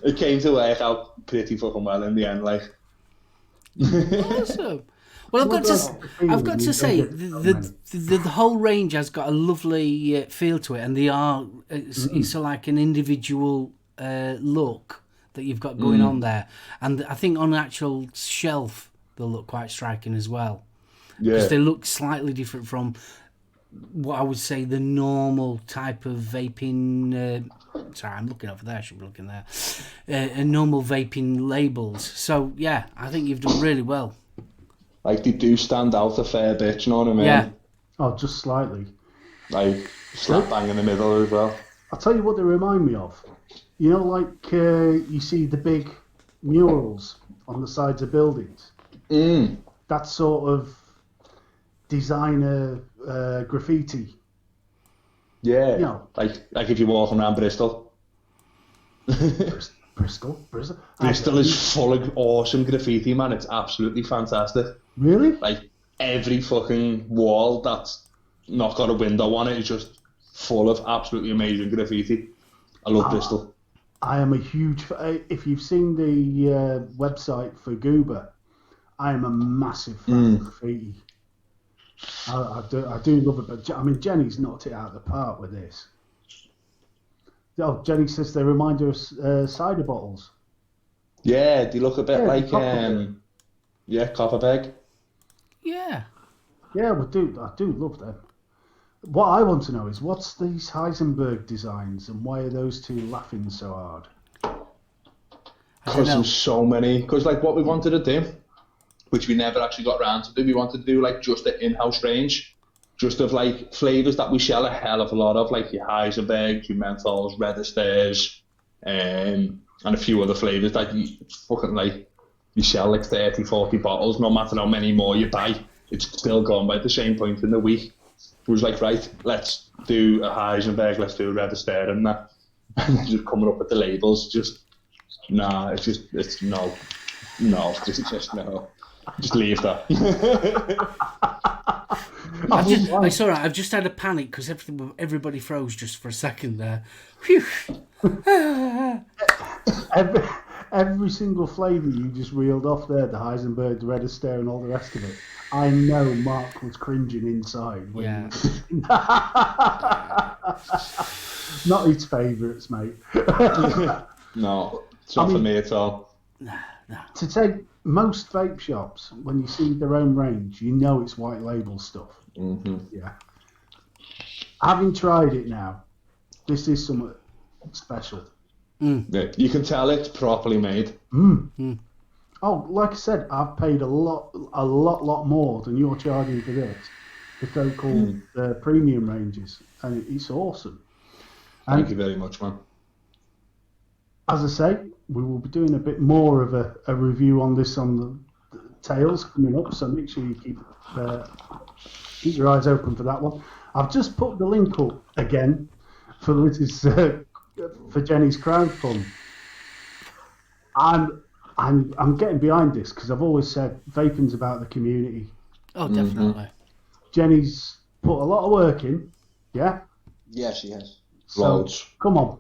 It came to work out pretty fucking well in the end, like. Awesome. Well, I've got to say, the whole range has got a lovely feel to it, and they are it's like an individual look that you've got going on there, and I think on the actual shelf they'll look quite striking as well, because they look slightly different from what I would say the normal type of vaping. Sorry, I'm looking over there. I should be looking there. Normal vaping labels. So yeah, I think you've done really well. Like, they do stand out a fair bit, you know what I mean? Yeah. Oh, just slightly. Like, slap bang in the middle as well. I'll tell you what they remind me of. You know, like you see the big murals on the sides of buildings? That sort of designer graffiti. Yeah. You know, like if you're walking around Bristol. Bristol. Bristol is full of awesome graffiti, man. It's absolutely fantastic. Really? Like, every fucking wall that's not got a window on it is just full of absolutely amazing graffiti. I love Bristol. I am a huge... If you've seen the website for Goober, I am a massive fan of graffiti. I do love it, but I mean, Jenny's knocked it out of the park with this. Oh, Jenny says they remind her of cider bottles. Yeah, they look a bit like Copperbeg. Yeah. Yeah, I do love them. What I want to know is, what's these Heisenberg designs, and why are those two laughing so hard? Because there's so many. Because, like, what we wanted to do, which we never actually got around to do, we wanted to do, like, just the in-house range, just of, like, flavours that we sell a hell of a lot of, like your Heisenbergs, your menthols, Red Asters, and a few other flavours that you fucking, like, you sell, like, 30, 40 bottles, no matter how many more you buy, it's still gone by the same point in the week. It was like, right, let's do a Heisenberg, let's do a Red Aster and that. And then just coming up with the labels, just, no. Just no. Just leave that. It's all right. I've just had a panic because everybody froze just for a second there. Phew. Every single flavour you just reeled off there, the Heisenberg, the Red Aster and all the rest of it, I know Mark was cringing inside. Yeah. Not his favourites, mate. No, it's not for me at all. No. To take most vape shops, when you see their own range, you know it's white label stuff. Mm-hmm. Yeah. Having tried it now, this is something special. Yeah, you can tell it's properly made. Oh, like I said, I've paid a lot more than you're charging for this, the so-called premium ranges, and it's awesome. Thank you very much, man. As I say, we will be doing a bit more of a review on this on the tails coming up, so make sure you keep your eyes open for that one. I've just put the link up again for Liz's for Jenny's crowdfund. I'm getting behind this because I've always said vaping's about the community. Oh, definitely. Jenny's put a lot of work in, yeah? Yeah, she has. So, Loads. come on,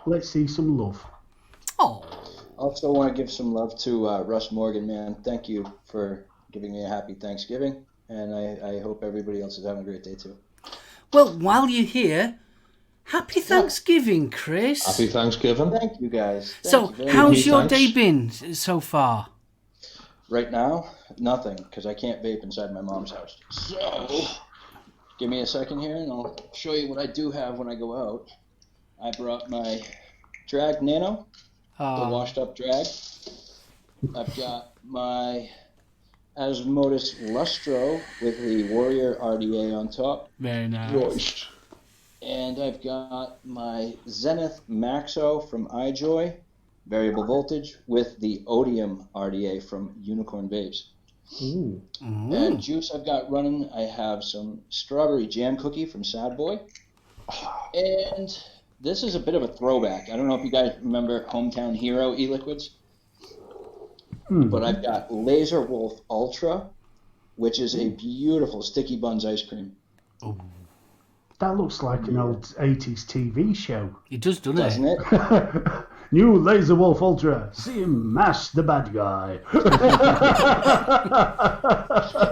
let's see some love. Oh. Also want to give some love to Russ Morgan, man. Thank you for giving me a happy Thanksgiving, and I hope everybody else is having a great day too. Well, while you're here, happy Thanksgiving, Chris. Happy Thanksgiving. Thank you, guys. So, how's your day been so far? Right now, nothing, because I can't vape inside my mom's house. So, give me a second here, and I'll show you what I do have when I go out. I brought my Drag Nano, the washed-up drag. I've got my Asmodus Lustro with the Warrior RDA on top. Very nice. And I've got my Zenith Maxo from iJoy, variable voltage, with the Odium RDA from Unicorn Vapes. Ooh. And juice I've got running, I have some strawberry jam cookie from Sad Boy. And this is a bit of a throwback. I don't know if you guys remember Hometown Hero e-liquids. But I've got Laser Wolf Ultra, which is a beautiful sticky buns ice cream. Oh. That looks like an old 80s TV show. It does, Doesn't it? it? New Laser Wolf Ultra. See him mash the bad guy.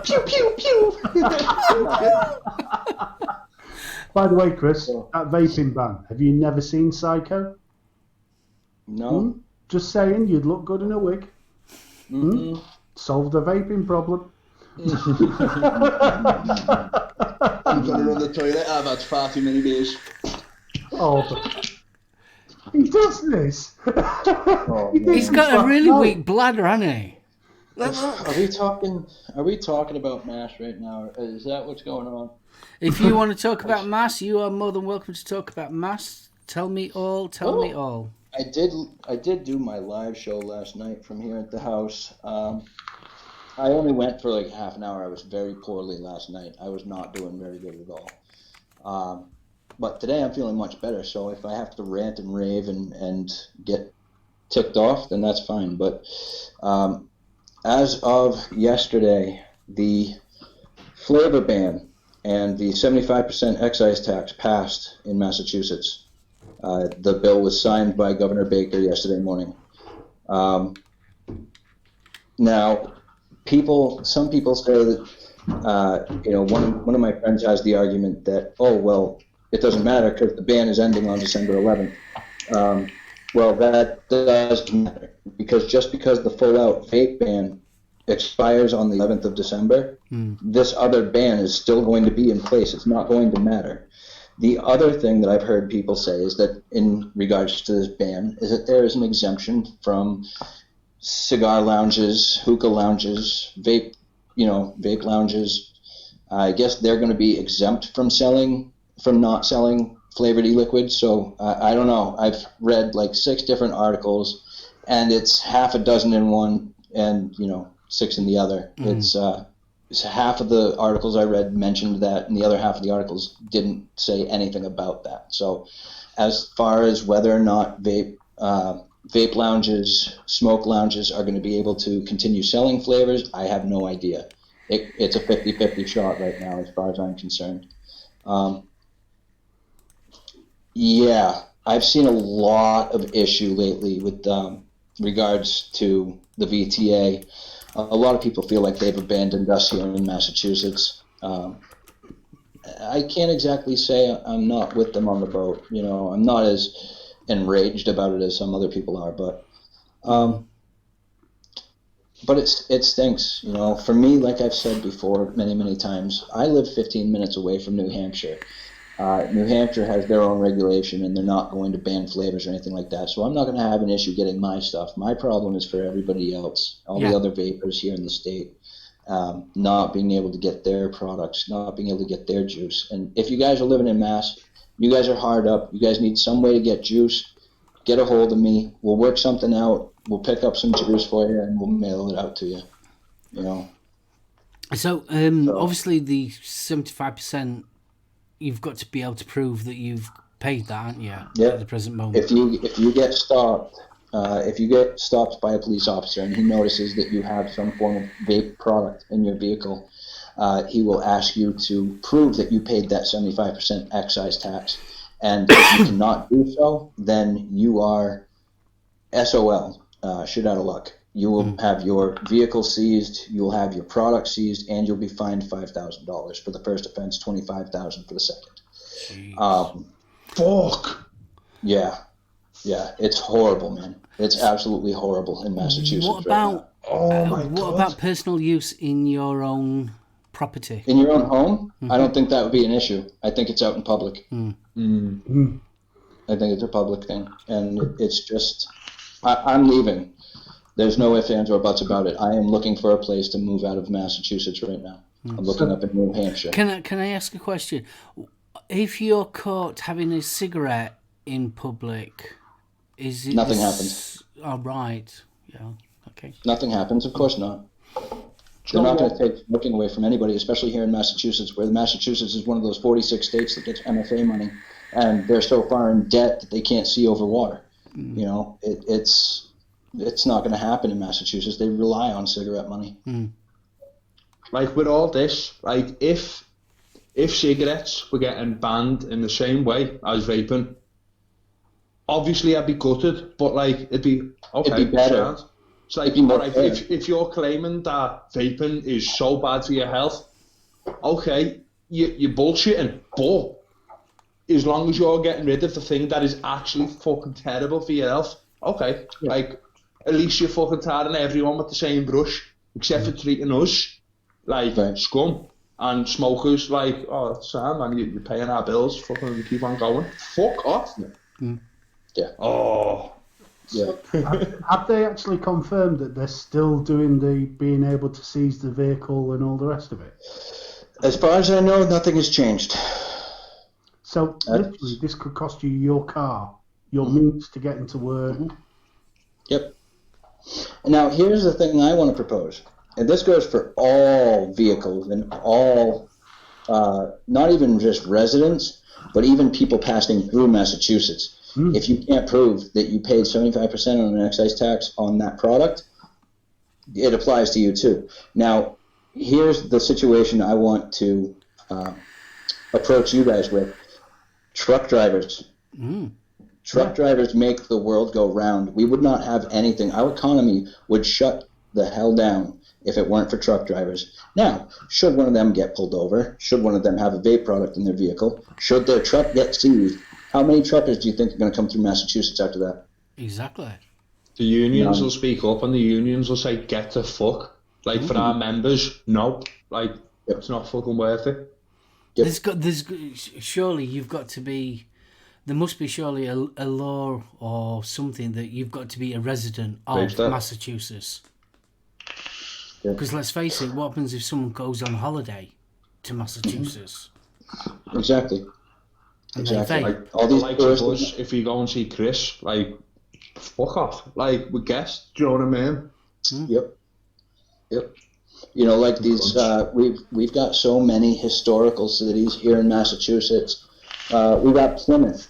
Pew pew pew. By the way, Chris, that vaping ban. Have you never seen Psycho? No. Just saying, you'd look good in a wig. Solve the vaping problem. I'm gonna run the toilet. I've had far too many beers. Oh, he does this. He's got a really weak bladder, hasn't he? Are we talking about MASH right now? Is that what's going on? If you want to talk about mass, you are more than welcome to talk about mass. Tell me all. Tell me all. I did do my live show last night from here at the house. I only went for like half an hour. I was very poorly last night. I was not doing very good at all. But today I'm feeling much better. So if I have to rant and rave and get ticked off, then that's fine. But as of yesterday, the flavor ban and the 75% excise tax passed in Massachusetts. The bill was signed by Governor Baker yesterday morning. Now, some people say that, one of my friends has the argument that, oh, well, it doesn't matter because the ban is ending on December 11th. Well, that does matter because just because the full-out vape ban expires on the 11th of December, this other ban is still going to be in place. It's not going to matter. The other thing that I've heard people say is that in regards to this ban is that there is an exemption from cigar lounges, hookah lounges, vape lounges. I guess they're going to be exempt from not selling flavored e-liquids. So I don't know. I've read like 6 different articles, and it's half a dozen in one and 6 in the other. It's half of the articles I read mentioned that, and the other half of the articles didn't say anything about that. So as far as whether or not vape lounges, smoke lounges are going to be able to continue selling flavors, I have no idea. It's a 50-50 shot right now as far as I'm concerned. I've seen a lot of issue lately with regards to the VTA. A lot of people feel like they've abandoned us here in Massachusetts. I can't exactly say I'm not with them on the boat. I'm not as enraged about it as some other people are, but it stinks. For me, like I've said before many, many times, I live 15 minutes away from New Hampshire. New Hampshire has their own regulation, and they're not going to ban flavors or anything like that. So I'm not going to have an issue getting my stuff. My problem is for everybody else, all the other vapors here in the state, not being able to get their products, not being able to get their juice. And if you guys are living in Mass, you guys are hard up. You guys need some way to get juice. Get a hold of me. We'll work something out. We'll pick up some juice for you, and we'll mail it out to you. So obviously the 75%. You've got to be able to prove that you've paid that, haven't you? Yeah. At the present moment. If you get stopped by a police officer and he notices that you have some form of vape product in your vehicle, he will ask you to prove that you paid that 75% excise tax. And if you cannot do so, then you are SOL, shit out of luck. You will have your vehicle seized, you'll have your product seized, and you'll be fined $5,000 for the first offense, $25,000 for the second. Fuck. Yeah, it's horrible, man. It's absolutely horrible in Massachusetts. What about God. about personal use in your own property? In your own home? I don't think that would be an issue. I think it's out in public. I think it's a public thing, and it's just I'm leaving. There's no ifs, ands, or buts about it. I am looking for a place to move out of Massachusetts right now. I'm looking up in New Hampshire. Can I ask a question? If you're caught having a cigarette in public, is it... Nothing happens. Oh, right. Yeah, okay. Nothing happens, of course not. They're not going to take smoking away from anybody, especially here in Massachusetts, where Massachusetts is one of those 46 states that gets MFA money, and they're so far in debt that they can't see over water. It's not going to happen in Massachusetts. They rely on cigarette money. Like with all this, like if if cigarettes were getting banned in the same way as vaping, obviously I'd be gutted, but like it'd be okay. It'd be better. Sound. It's like, all right, if you're claiming that vaping is so bad for your health, okay, you're bullshitting, but as long as you're getting rid of the thing that is actually fucking terrible for your health, okay, like, at least you're fucking tarring everyone with the same brush, except for treating us like scum, and smokers like, oh, that's sad, man, you're paying our bills, fucking keep on going. Fuck off. Yeah. Oh. Yeah. Have they actually confirmed that they're still doing the being able to seize the vehicle and all the rest of it? As far as I know, nothing has changed. So literally, this could cost you your car, your means to get into work. Yep. Now, here's the thing I want to propose, and this goes for all vehicles and all, not even just residents, but even people passing through Massachusetts. If you can't prove that you paid 75% on an excise tax on that product, it applies to you too. Now, here's the situation I want to approach you guys with. Truck drivers. Truck drivers make the world go round. We would not have anything. Our economy would shut the hell down if it weren't for truck drivers. Now, should one of them get pulled over, should one of them have a vape product in their vehicle, should their truck get seized, how many truckers do you think are going to come through Massachusetts after that? Exactly. The unions will speak up, and the unions will say, get the fuck. Like, for our members, no. Like, it's not fucking worth it. Surely you've got to be... There must be surely a law or something that you've got to be a resident of Massachusetts. Because let's face it, what happens if someone goes on holiday to Massachusetts? Exactly. Exactly. Like, all these us, if you go and see Chris, like, fuck off. Like, we guessed, do you know what I mean? Yep. You know, like these, we've got so many historical cities here in Massachusetts. We got Plymouth,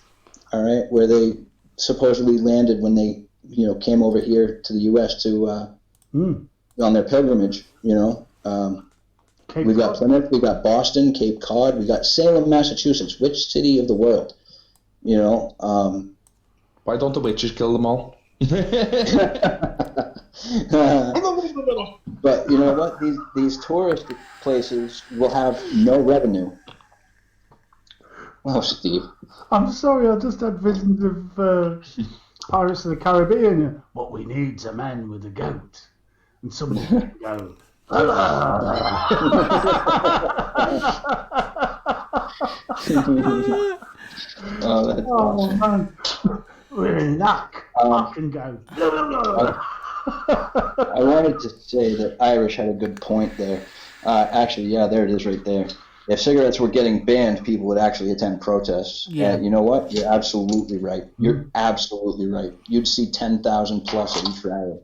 all right, where they supposedly landed when they, came over here to the U.S. to on their pilgrimage. We've got Plymouth, we've got Boston, Cape Cod, we've got Salem, Massachusetts. Which city of the world? Why don't the witches kill them all? But you know what? These tourist places will have no revenue. Wow, Steve. I'm sorry, I just had visions of Pirates of the Caribbean. What we need's a man with a goat. And somebody can go, oh man, we're in luck. I can go. I wanted to say that Irish had a good point there. Actually, yeah, there it is right there. If cigarettes were getting banned, people would actually attend protests. Yeah. You know what? You're absolutely right. You're absolutely right. You'd see 10,000 plus at each rally.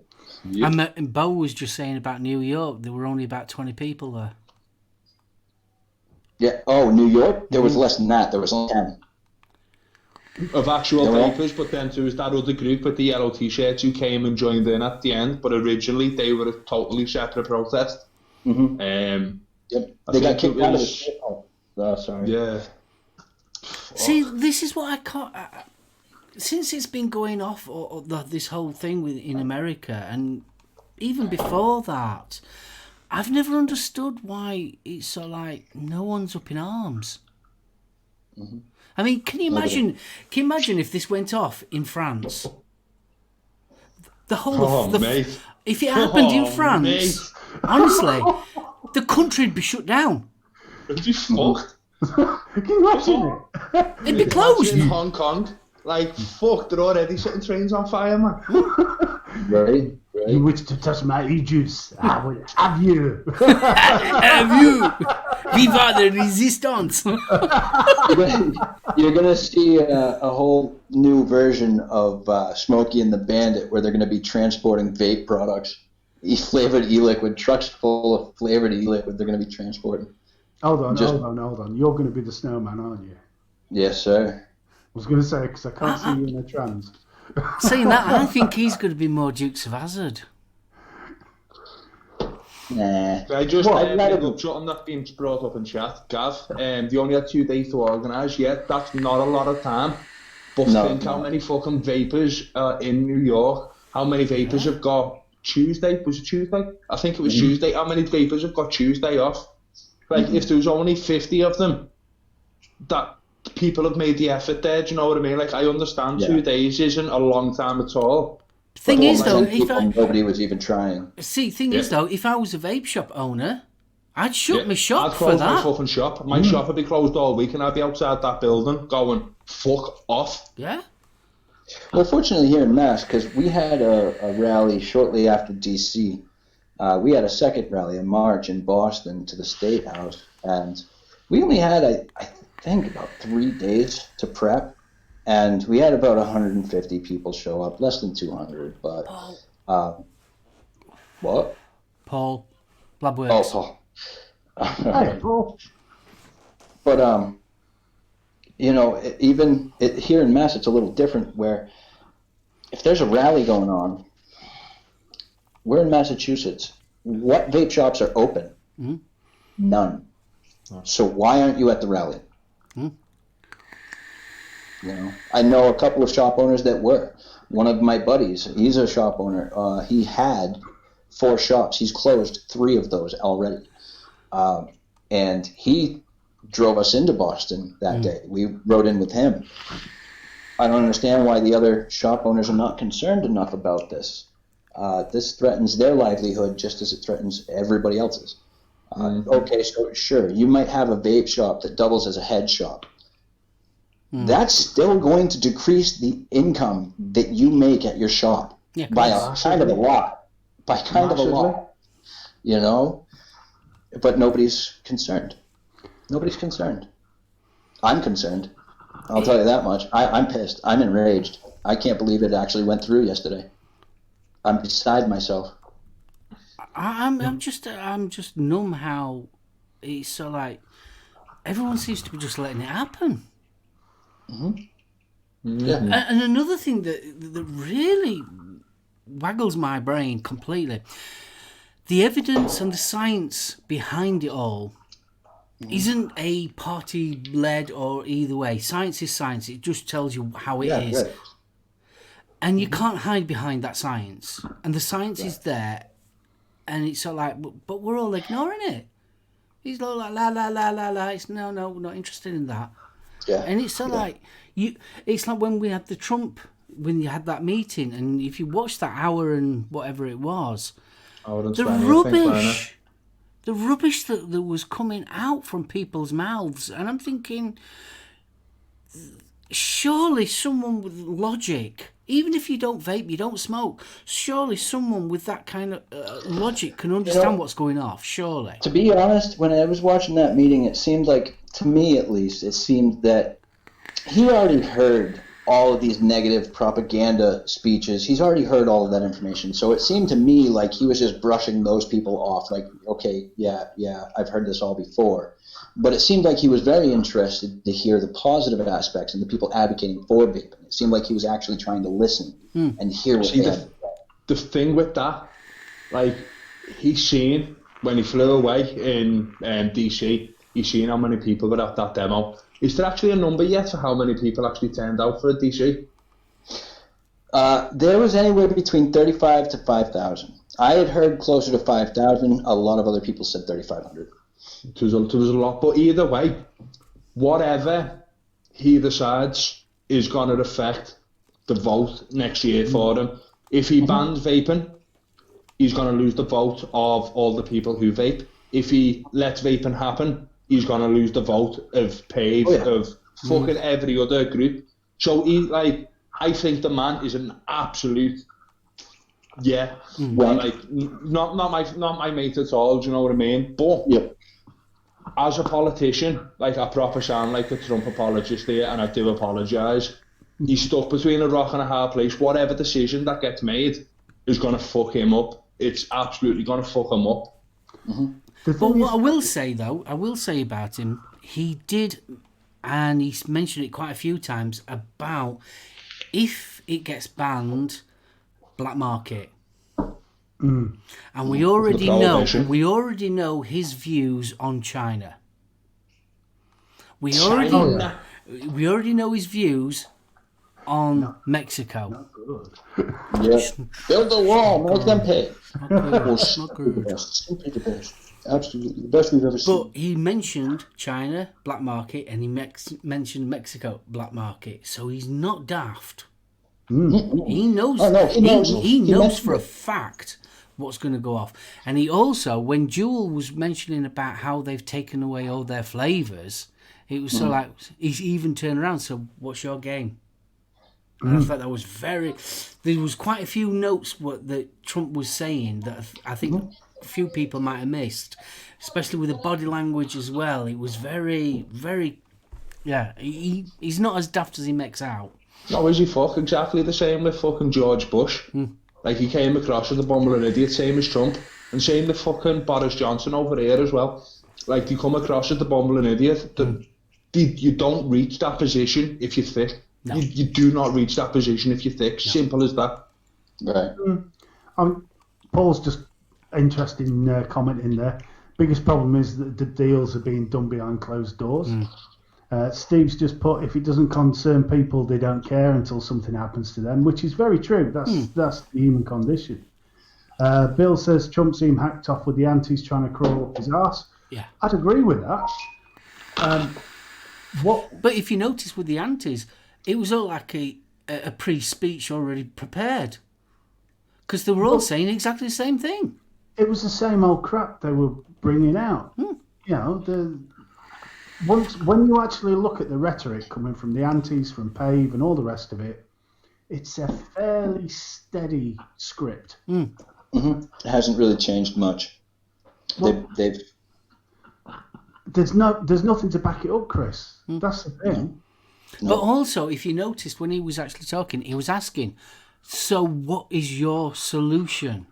Yep. And Bo was just saying about New York, there were only about 20 people there. Yeah. Oh, New York? There was less than that. There was only 10. Of actual vapers, but then there was that other group with the yellow t-shirts who came and joined in at the end, but originally they were a totally separate protest. They got kicked out of the shit hole. Oh, sorry. Yeah. See, this is what I can't... since it's been going off, this whole thing in America, and even before that, I've never understood why it's so like no one's up in arms. I mean, can you imagine if this went off in France? The whole mate. If it happened in France, honestly, the country'd be shut down. It'd be fucked. Can you imagine it? It'd be closed. In Hong Kong, like, fuck, they're already setting trains on fire, man. Right. You wish to touch my e-juice? I will have you. Have you? Viva the resistance. You're going to see a whole new version of Smokey and the Bandit where they're going to be transporting vape products. Flavored e-liquid, trucks full of flavored e-liquid they're going to be transporting. Hold on. You're going to be the snowman, aren't you? Yes, sir. I was going to say, because I can't see you in a trance. Saying that, I think he's going to be more Dukes of Hazzard. Nah. I just Well, big up something that's been brought up in chat, Gav. They only had 2 days to organise. Yet that's not a lot of time. But think how many fucking vapors are in New York. How many vapors have got Tuesday? Was it Tuesday? I think it was Tuesday. How many vapors have got Tuesday off? Like, if there was only 50 of them, that people have made the effort there, do you know what I mean? Like, I understand 2 days isn't a long time at all. Thing is, though, nobody was even trying. See, is, though, if I was a vape shop owner, I'd shut my shop I'd for close that. my fucking shop. My shop would be closed all week and I'd be outside that building going, fuck off. Yeah. Well, fortunately here in Mass, because we had a rally shortly after DC, we had a second rally, a march in Boston to the State House, and we only had, I think, about 3 days to prep, and we had about 150 people show up, less than 200, but... what? Paul. Blabworks. Oh, Paul. Hey, Paul. But, you know, here in Mass, it's a little different, where if there's a rally going on, we're in Massachusetts. What vape shops are open? Mm-hmm. None. So why aren't you at the rally? Mm-hmm. You know, I know a couple of shop owners that were. One of my buddies, he's a shop owner. He had 4 shops. He's closed 3 of those already. And he drove us into Boston that day. We rode in with him. I don't understand why the other shop owners are not concerned enough about this. This threatens their livelihood just as it threatens everybody else's. Okay, so sure, you might have a vape shop that doubles as a head shop. That's still going to decrease the income that you make at your shop by a kind of a lot. By kind of a lot. You know? But nobody's concerned. Nobody's concerned. I'm concerned. I'll tell you that much. I'm pissed. I'm enraged. I can't believe it actually went through yesterday. I'm beside myself. I'm just numb how it's so like everyone seems to be just letting it happen. Yeah. And another thing that really waggles my brain completely, the evidence and the science behind it all isn't a party led or either way. Science is science. It just tells you how it is. Right. And you can't hide behind that science. And the science is there. And it's sort of like, but we're all ignoring it. He's all like, la, la, la, la, la. It's no, we're not interested in that. Yeah. And it's sort of like, it's like when we had when you had that meeting, and if you watch that hour and whatever it was, the rubbish that was coming out from people's mouths. And I'm thinking, surely someone with logic, even if you don't vape, you don't smoke, surely someone with that kind of logic can understand what's going off, surely. To be honest, when I was watching that meeting, it seemed like, to me at least, it seemed that he already heard all of these negative propaganda speeches. He's already heard all of that information. So it seemed to me like he was just brushing those people off, like, okay, yeah, I've heard this all before. But it seemed like he was very interested to hear the positive aspects and the people advocating for vaping. It seemed like he was actually trying to listen and hear what they had to say. The thing with that, like, he's seen, when he flew away in DC, he's seen how many people were at that demo. Is there actually a number yet for how many people actually turned out for a DC? There was anywhere between 35 to 5,000. I had heard closer to 5,000. A lot of other people said 3,500. There was a lot, but either way, whatever he decides is going to affect the vote next year for him. If he bans vaping, he's going to lose the vote of all the people who vape. If he lets vaping happen, he's going to lose the vote of PAVE, of fucking every other group. So I think the man is an absolute, like, not my mate at all, do you know what I mean? But as a politician, like, I proper sound like a Trump apologist here, and I do apologise. He's stuck between a rock and a hard place. Whatever decision that gets made is going to fuck him up. It's absolutely going to fuck him up. But what I will say about him, he did, and he's mentioned it quite a few times, about if it gets banned, black market. And we already know his views on China. We already know his views on Mexico. Not good. Yeah. Build the wall, make them pay. Not good. Absolutely the best we've ever seen. But he mentioned China black market, and he mentioned Mexico black market, so he's not daft. He knows. He knows for a fact what's going to go off. And he also, when Jewel was mentioning about how they've taken away all their flavours, it was so like he's even turned around. So, what's your game? And I thought that was there was quite a few notes that Trump was saying that I think a few people might have missed, especially with the body language as well. It was very, very, he's not as daft as he makes out. No, is he exactly the same with fucking George Bush? Like, he came across as a bum or an idiot, same as Trump, and same with fucking Boris Johnson over here as well. Like, you come across as the bum or an idiot. You don't reach that position if you're thick. No. You do not reach that position if you're thick. No. Simple as that. Right. Paul's just interesting comment in there. Biggest problem is that the deals are being done behind closed doors. Steve's just put, if it doesn't concern people, they don't care until something happens to them, which is very true. That's the human condition. Bill says Trump seemed hacked off with the antis trying to crawl up his arse. Yeah, I'd agree with that. But if you notice with the antis, it was all like a pre-speech already prepared, because they were all saying exactly the same thing. It was the same old crap they were bringing out. You know, when you actually look at the rhetoric coming from the antis, from PAVE and all the rest of it, it's a fairly steady script. It hasn't really changed much. Well, there's nothing to back it up, Chris. That's the thing. No. But also, if you noticed, when he was actually talking, he was asking, so what is your solution?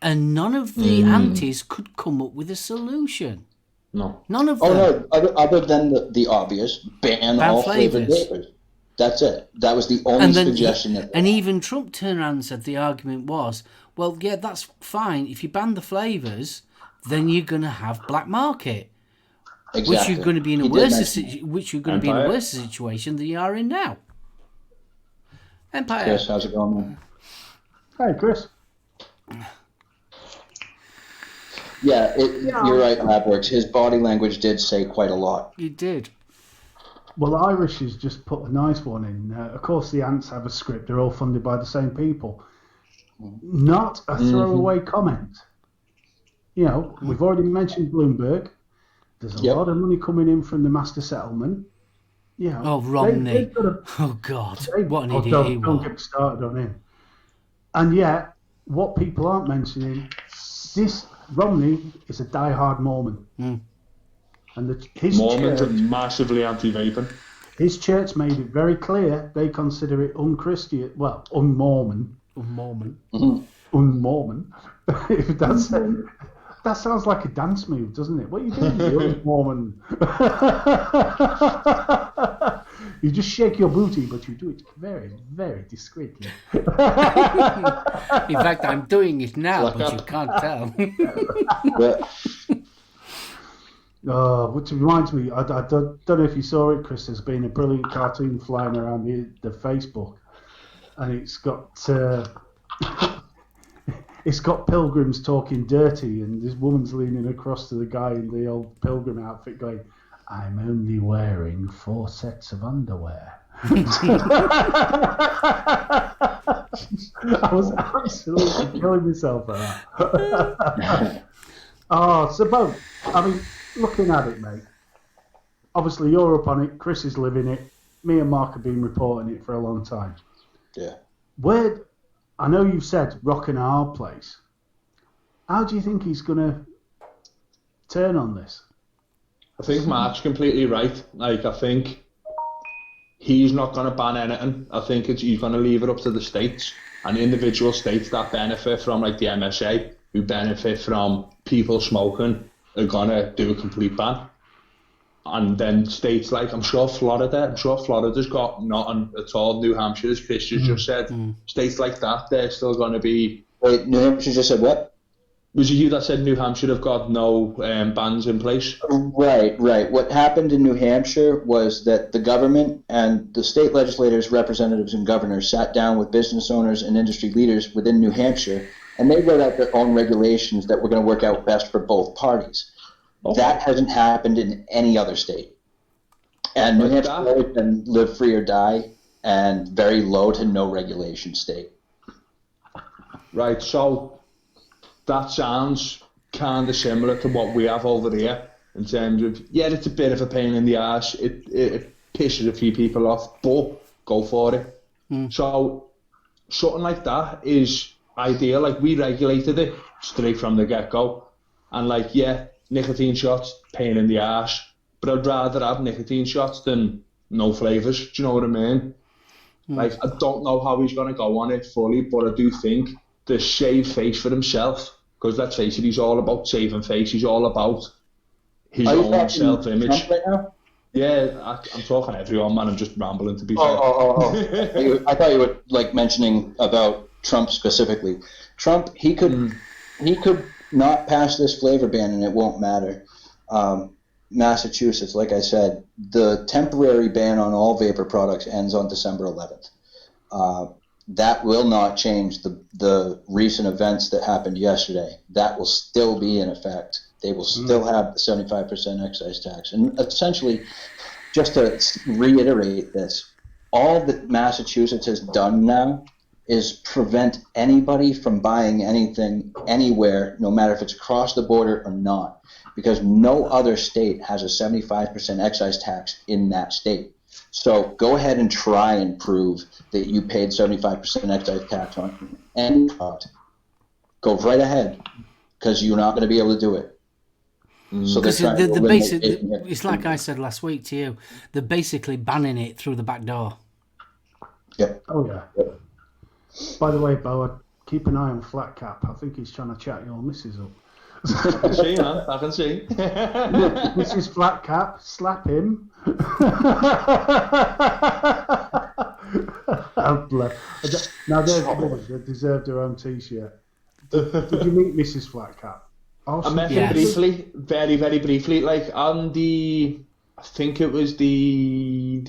And none of the antis could come up with a solution. No. None of them. No, other than the obvious, ban all flavored vapors. That's it. That was the only suggestion. And even Trump turned around and said the argument was, well, yeah, that's fine. If you ban the flavours, then you're going to have black market. Exactly. Which you're going to be in a worse situation than you are in now. Empire. Chris, how's it going, man? Hey, Chris. Yeah, you're right, Labworks. His body language did say quite a lot. He did. Well, Irish has just put a nice one in. Of course, the ants have a script. They're all funded by the same people. Not a throwaway comment. You know, we've already mentioned Bloomberg. There's a lot of money coming in from the master settlement. You know, Romney. Oh, God. What an idiot he was. Don't get started on him. And yet, what people aren't mentioning, this Romney is a diehard Mormon. And his Mormons church, are massively anti-vaping. His church made it very clear they consider it un-Christian, well, un-Mormon. Un-Mormon. Un-Mormon. If that's it. That sounds like a dance move, doesn't it? What are you doing, you Mormon? You just shake your booty, but you do it very, very discreetly. In fact, I'm doing it now, but you can't tell. Which reminds me, I don't know if you saw it, Chris. There's been a brilliant cartoon flying around the Facebook, and it's got it's got pilgrims talking dirty, and this woman's leaning across to the guy in the old pilgrim outfit, going, "I'm only wearing 4 sets of underwear." I was absolutely killing myself at that. So Bo, I mean, looking at it, mate, obviously you're up on it, Chris is living it, me and Mark have been reporting it for a long time. Yeah. I know you've said rock and a hard place. How do you think he's going to turn on this? I think Mark's completely right. Like, I think he's not going to ban anything. I think he's going to leave it up to the states, and individual states that benefit from, like the MSA, who benefit from people smoking, are going to do a complete ban. And then states like, I'm sure Florida's got nothing at all. New Hampshire, as Chris just said, states like that, they're still going to be... Wait, New Hampshire just said what? Was it you that said New Hampshire have got no bans in place? Right. What happened in New Hampshire was that the government and the state legislators, representatives, and governors sat down with business owners and industry leaders within New Hampshire, and they wrote out their own regulations that were going to work out best for both parties. Okay. That hasn't happened in any other state. And New Hampshire has always been live free or die and very low to no regulation state. Right, so that sounds kind of similar to what we have over here in terms of, yeah, it's a bit of a pain in the ass. It pisses a few people off, but go for it. So something like that is ideal. Like, we regulated it straight from the get-go. And like, yeah, nicotine shots, pain in the ass. But I'd rather have nicotine shots than no flavours. Do you know what I mean? Like, I don't know how he's going to go on it fully, but I do think the save face for himself, because let's face it, he's all about saving face. He's all about his own self-image. Right now? Yeah, I'm talking everyone, man. I'm just rambling, to be fair. I thought you were like mentioning about Trump specifically. Trump, he could not pass this flavor ban and it won't matter. Massachusetts, like I said, the temporary ban on all vapor products ends on December 11th. That will not change the recent events that happened yesterday. That will still be in effect. They will still have the 75% excise tax. And essentially, just to reiterate this, all that Massachusetts has done now is prevent anybody from buying anything anywhere, no matter if it's across the border or not, because no other state has a 75% excise tax in that state. So go ahead and try and prove that you paid 75% excise tax on any product. Go right ahead, because you're not going to be able to do it. So the basic, it's like I said last week to you, they're basically banning it through the back door. Yep. Oh, yeah. Yep. By the way, Bo, keep an eye on Flat Cap. I think he's trying to chat your missus up. I can see, man. I can see. Mrs. Flat Cap, slap him. Now, there's brothers that deserve their own T-shirt. Did you meet Mrs. Flat Cap? I met her briefly, very, very briefly. Like, on I think it was the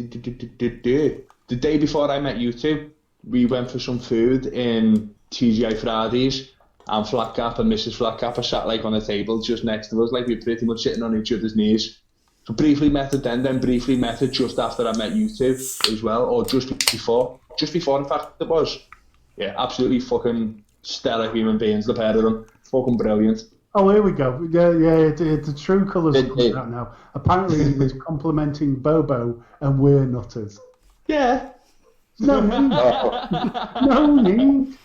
day before I met you two, we went for some food in TGI Fridays, and Flat Cap and Mrs. Flat Cap are sat like on a table just next to us, like we're pretty much sitting on each other's knees. So briefly met her then briefly met her just after I met you two as well, or just before in fact it was. Yeah, absolutely fucking stellar human beings, the pair of them. Fucking brilliant. Oh, here we go. Yeah, the true colours are coming out now. Apparently he was complimenting Bobo and we're nutters. Yeah. No need. No need.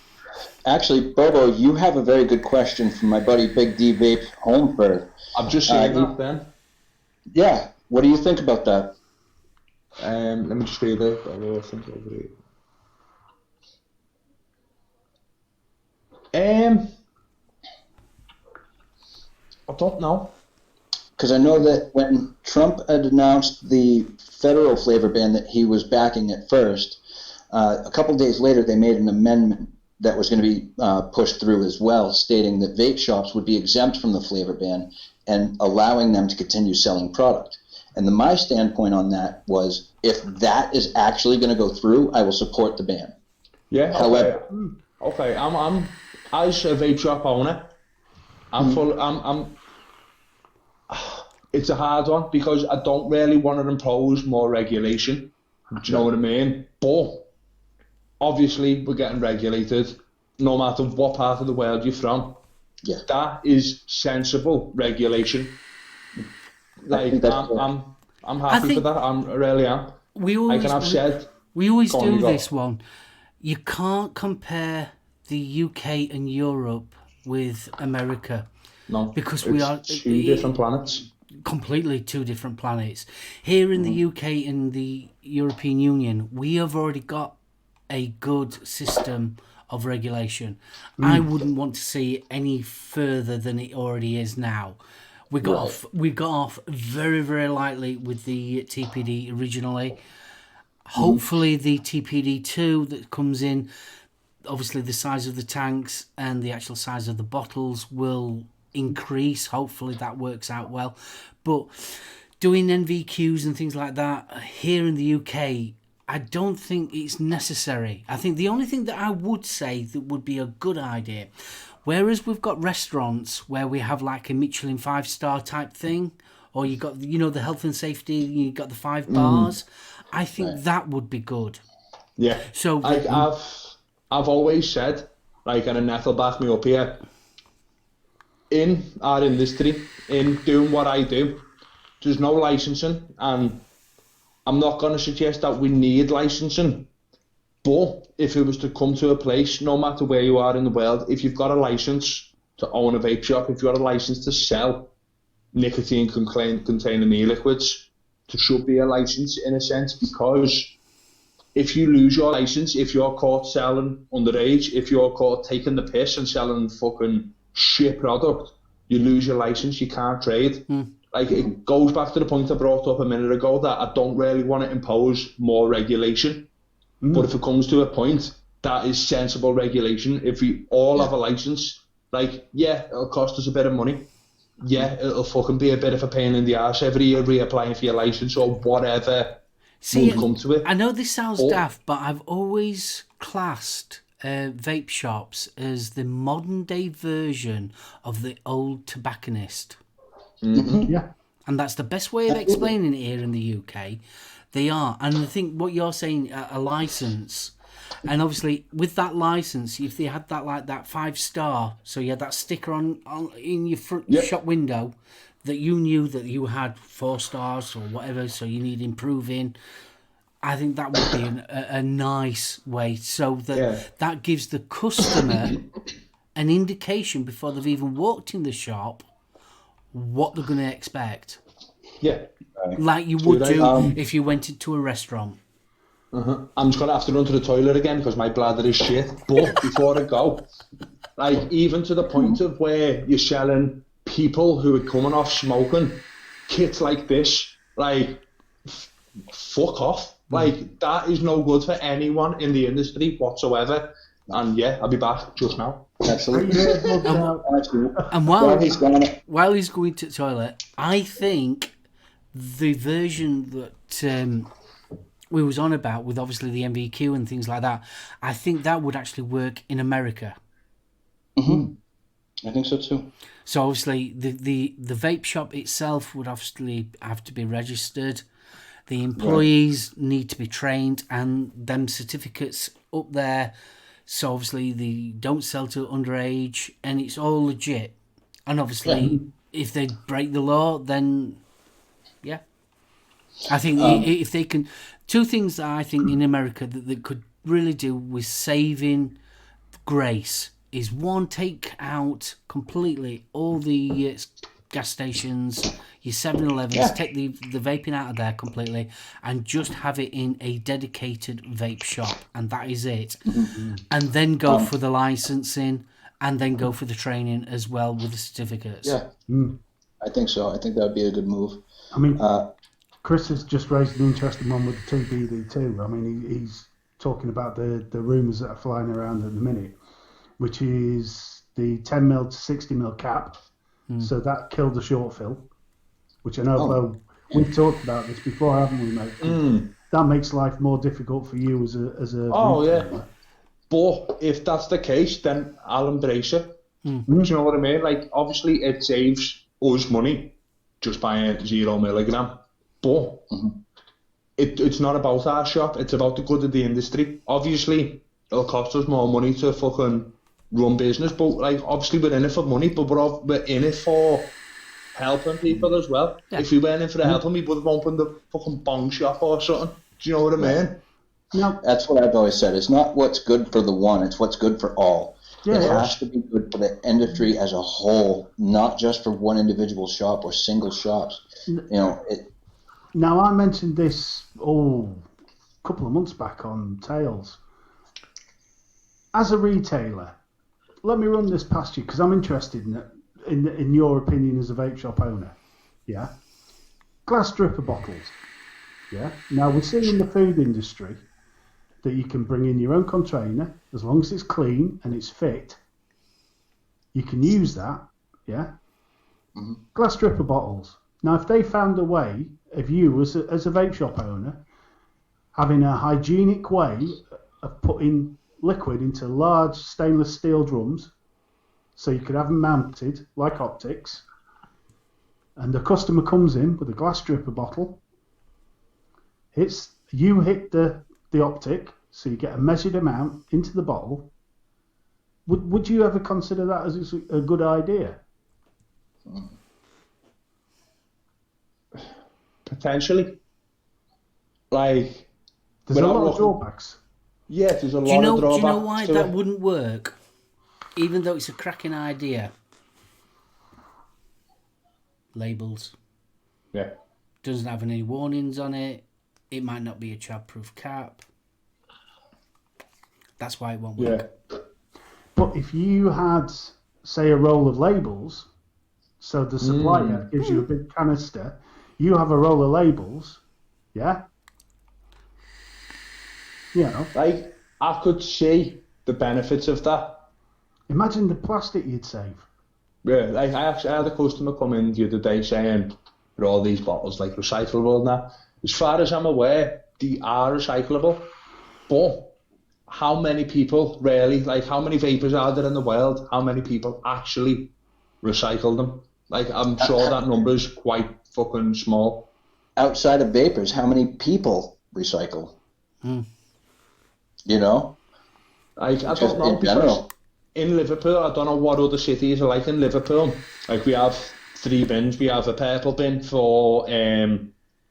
Actually, Bobo, you have a very good question from my buddy Big D Vape Holmford. I've just seen that then. Yeah. What do you think about that? Let me just read it. I think over it. I don't know. Because I know that when Trump had announced the federal flavor ban that he was backing at first, a couple days later they made an amendment that was going to be pushed through as well, stating that vape shops would be exempt from the flavor ban and allowing them to continue selling product. And my standpoint on that was, if that is actually going to go through, I will support the ban. Yeah. However, okay. I'm as a vape shop owner, it's a hard one because I don't really want to impose more regulation. Do you know what I mean? But obviously we're getting regulated no matter what part of the world you're from. Yeah. That is sensible regulation. Like, I'm happy for that. I really am. We always do this one. You can't compare the UK and Europe with America. No, because we are two different planets. Completely two different planets. Here in the UK and the European Union, we have already got a good system of regulation. I wouldn't want to see it any further than it already is now. We got off very, very lightly with the TPD originally. Hopefully the TPD2 that comes in obviously the size of the tanks and the actual size of the bottles will increase. Hopefully that works out well. But doing NVQs and things like that here in the UK, I don't think it's necessary. I think the only thing that I would say that would be a good idea, whereas we've got restaurants where we have like a Michelin 5-star type thing, or you got, you know, the health and safety, you got the 5 bars, I think that would be good. Yeah. So I've always said, like, and Annette will back me up here, in our industry, in doing what I do, there's no licensing, and I'm not going to suggest that we need licensing, but if it was to come to a place, no matter where you are in the world, if you've got a license to own a vape shop, if you've got a license to sell nicotine-containing e-liquids, there should be a license in a sense, because if you lose your license, if you're caught selling underage, if you're caught taking the piss and selling fucking shit product, you lose your license, you can't trade. Like, it goes back to the point I brought up a minute ago that I don't really want to impose more regulation. But if it comes to a point that is sensible regulation, if we all have a license, like, yeah, it'll cost us a bit of money. Yeah, it'll fucking be a bit of a pain in the arse every year reapplying for your license or whatever. See, come to it. I know this sounds daft, but I've always classed vape shops as the modern day version of the old tobacconist. Yeah. And that's the best way of explaining it here in the UK. They are. And I think what you're saying, a license, and obviously with that license, if they had that, like that 5-star, so you had that sticker on in your front shop window, that you knew that you had 4 stars or whatever, so you need improving. I think that would be a nice way, so that that gives the customer an indication before they've even walked in the shop what they're going to expect. Yeah. Like you would do if you went into a restaurant. I'm just going to have to run to the toilet again because my bladder is shit. But before I go, like, even to the point of where you're selling people who are coming off smoking kits like this, like, fuck off. Like, that is no good for anyone in the industry whatsoever. And yeah, I'll be back just now. Absolutely. And while he's going to the toilet, I think the version that we was on about with obviously the MVQ and things like that, I think that would actually work in America. I think so too. So obviously the vape shop itself would obviously have to be registered. The employees need to be trained, and them certificates up there. So obviously they don't sell to underage, and it's all legit. And obviously, if they break the law, then I think if they can, 2 things that I think in America that they could really do with saving grace is, 1, take out completely all the gas stations, your 7-Elevens, take the vaping out of there completely, and just have it in a dedicated vape shop, and that is it. And then go for the licensing, and then go for the training as well with the certificates. I think so. I think that would be a good move. I mean, Chris has just raised an interesting one with the TBD2. I mean, he's talking about the rumours that are flying around at the minute, which is the 10mm to 60mm cap. So that killed the short fill, which I know we've talked about this before, haven't we, mate? That makes life more difficult for you as a retailer. But if that's the case, then I'll embrace it. Do you know what I mean? Like, obviously it saves us money just buying 0 milligram, but it's not about our shop, it's about the good of the industry. Obviously it'll cost us more money to fucking run business, but like, obviously we're in it for money, but we're in it for helping people as well. If we weren't in for the helping, we would have opened the fucking bong shop or something. Do you know what I mean? No. That's what I've always said. It's not what's good for the one, it's what's good for all. It has to be good for the industry as a whole, not just for one individual shop or single shops. Now, I mentioned this a couple of months back on Tales. As a retailer, let me run this past you, because I'm interested in your opinion as a vape shop owner. Yeah, glass dripper bottles. Yeah. Now, we're seeing in the food industry that you can bring in your own container, as long as it's clean and it's fit. You can use that, yeah? Mm-hmm. Glass stripper bottles. Now, if they found a way of you, as a vape shop owner, having a hygienic way of putting liquid into large stainless steel drums, so you could have them mounted like optics, and the customer comes in with a glass stripper bottle, you hit the optic, so you get a measured amount into the bottle. Would you ever consider that as a good idea? Potentially. Like, there's a lot of drawbacks. Yeah, there's a lot of drawbacks. Do you know why that wouldn't work? Even though it's a cracking idea. Labels. Yeah. Doesn't have any warnings on it. It might not be a child-proof cap. That's why it won't work. Yeah. But if you had, say, a roll of labels, so the supplier gives you a big canister, you have a roll of labels, yeah? You know. Like, I could see the benefits of that. Imagine the plastic you'd save. Yeah, like I had a customer come in the other day saying, for all these bottles, like recyclable and that. As far as I'm aware, they are recyclable. But how many people really, like how many vapors are there in the world? How many people actually recycle them? Like, I'm sure that number is quite fucking small. Outside of vapors, how many people recycle? You know? Like, I don't know, because in Liverpool, I don't know what other cities are like in Liverpool. Like, we have 3 bins. We have a purple bin for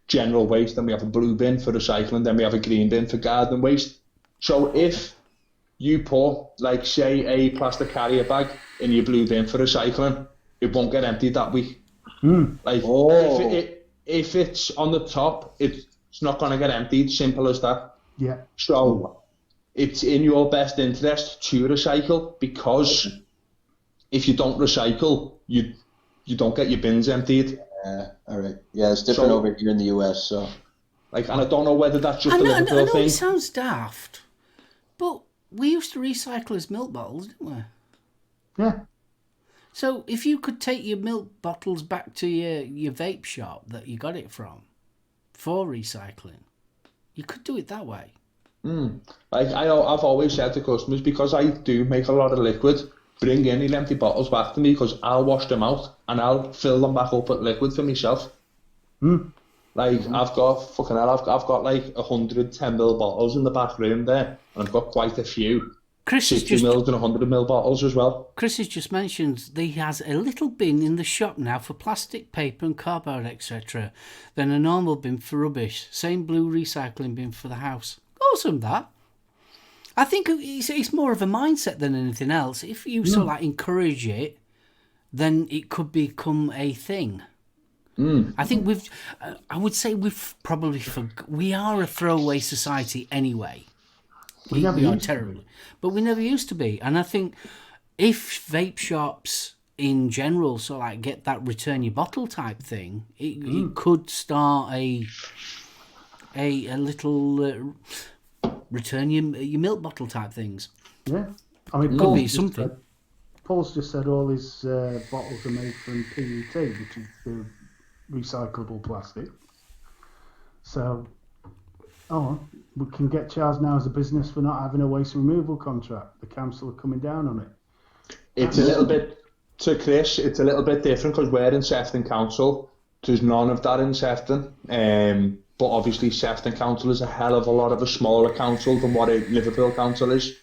general waste, then we have a blue bin for recycling, then we have a green bin for garden waste. So if you put, like, say, a plastic carrier bag in your blue bin for recycling, it won't get emptied that week. Like, if it's on the top, it's not going to get emptied. Simple as that. Yeah. So it's in your best interest to recycle, because if you don't recycle, you don't get your bins emptied. All right. Yeah, it's different over here in the US. So, like, and I don't know whether that's just a Liverpool I know thing. It sounds daft, but we used to recycle as milk bottles, didn't we? Yeah. So if you could take your milk bottles back to your vape shop that you got it from for recycling, you could do it that way. Like, I've always said to customers, because I do make a lot of liquid, bring any empty bottles back to me, because I'll wash them out and I'll fill them back up with liquid for myself. Like, I've got like 110 ml bottles in the back room there, and I've got quite a few. 60 ml and 100 ml bottles as well. Chris has just mentioned that he has a little bin in the shop now for plastic, paper and cardboard, etc. Then a normal bin for rubbish. Same blue recycling bin for the house. Awesome, that. I think it's more of a mindset than anything else. If you sort of like encourage it, then it could become a thing. I think I would say we are a throwaway society anyway. We are terrible, but we never used to be. And I think if vape shops in general sort of like get that return your bottle type thing, it could start a little return your milk bottle type things. Yeah, I mean, could be something. Paul's just said all his bottles are made from PET, which is the recyclable plastic. So, we can get charged now as a business for not having a waste removal contract. The council are coming down on it. It's a little bit, to Chris, it's a little bit different, because we're in Sefton Council. There's none of that in Sefton. But obviously Sefton Council is a hell of a lot of a smaller council than what a Liverpool Council is.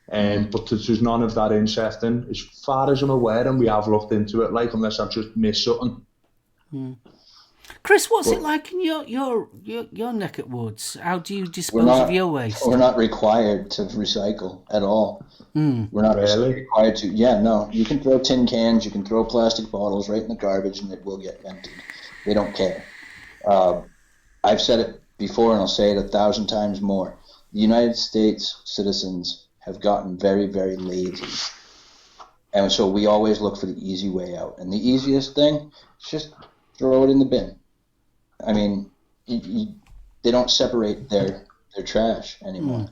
But there's none of that in Sefton, as far as I'm aware, and we have looked into it, like, unless I've just missed something. Chris, what's it like in your neck of woods? How do you dispose of your waste? We're not required to recycle at all. We're not required to. Yeah, no. You can throw tin cans, you can throw plastic bottles right in the garbage, and it will get emptied. They don't care. I've said it before, and I'll say it 1,000 times more. The United States citizens have gotten very, very lazy. And so we always look for the easy way out. And the easiest thing is just throw it in the bin. I mean, they don't separate their their trash anymore.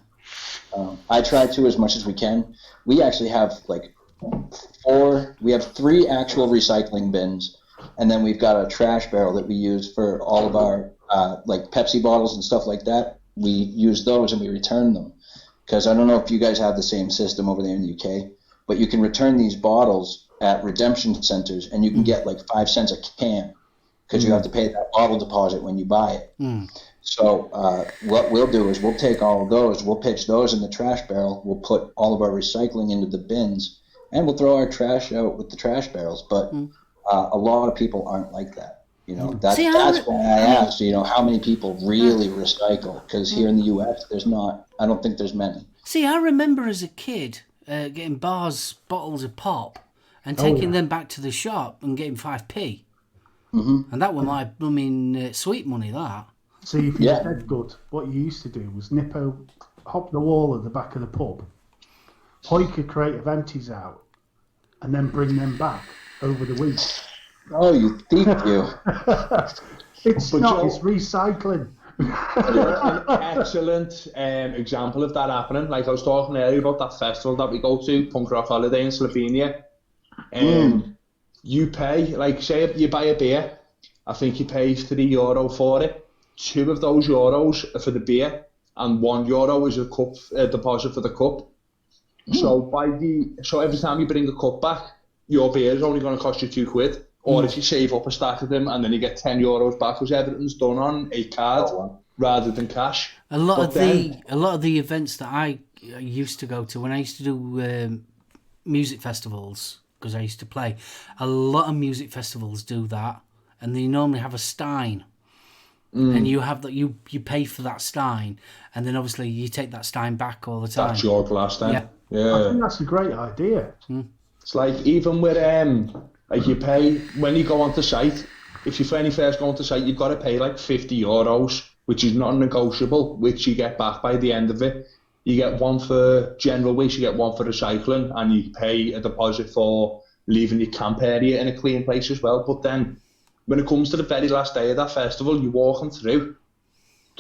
I try to as much as we can. We actually have like 3 actual recycling bins, and then we've got a trash barrel that we use for all of our like Pepsi bottles and stuff like that. We use those and we return them, because I don't know if you guys have the same system over there in the UK, but you can return these bottles at redemption centers, and you can get like 5 cents a can, because you have to pay that bottle deposit when you buy it. So what we'll do is we'll take all of those, we'll pitch those in the trash barrel, we'll put all of our recycling into the bins, and we'll throw our trash out with the trash barrels. But a lot of people aren't like that. You know, that's why I asked, you know, how many people really recycle, because here in the US, I don't think there's many. See, I remember as a kid getting bottles of pop and taking them back to the shop and getting 5p. And that was my blooming sweet money, that. See, if you're dead good, what you used to do was hop the wall at the back of the pub, hoik a crate of empties out, and then bring them back over the week. Oh, you thief, you. It's recycling. An excellent example of that happening. Like I was talking earlier about that festival that we go to, Punk Rock Holiday in Slovenia. You pay, like say you buy a beer, I think you pay €3 for it. 2 of those euros are for the beer, and €1 is a deposit for the cup. So every time you bring a cup back, your beer is only going to cost you £2. Or if you save up a stack of them, and then you get €10 back, because everything's done on a card rather than cash. A lot of the events that I used to go to when I used to do music festivals, because I used to play, a lot of music festivals do that, and they normally have a stein. And you have that, you pay for that stein, and then obviously you take that stein back all the time. That's your glass then. Yeah. I think that's a great idea. It's like even with like you pay when you go onto site. If you first go onto site, you've got to pay like €50, which is non-negotiable, which you get back by the end of it. You get one for general waste, you get one for recycling, and you pay a deposit for leaving your camp area in a clean place as well. But then, when it comes to the very last day of that festival, you're walking through,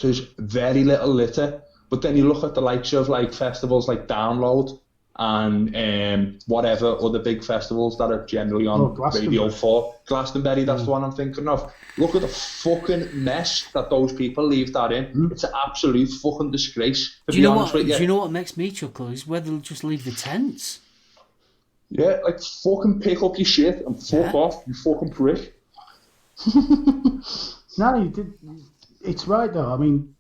there's very little litter. But then you look at the likes of like festivals like Download and whatever other big festivals that are generally on Radio 4. Glastonbury, that's the one I'm thinking of. Look at the fucking mess that those people leave that in. It's an absolute fucking disgrace. Do you know what makes me chuckle is where they'll just leave the tents. Yeah, like fucking pick up your shit and fuck off, you fucking prick. No, you did. It's right though. I mean,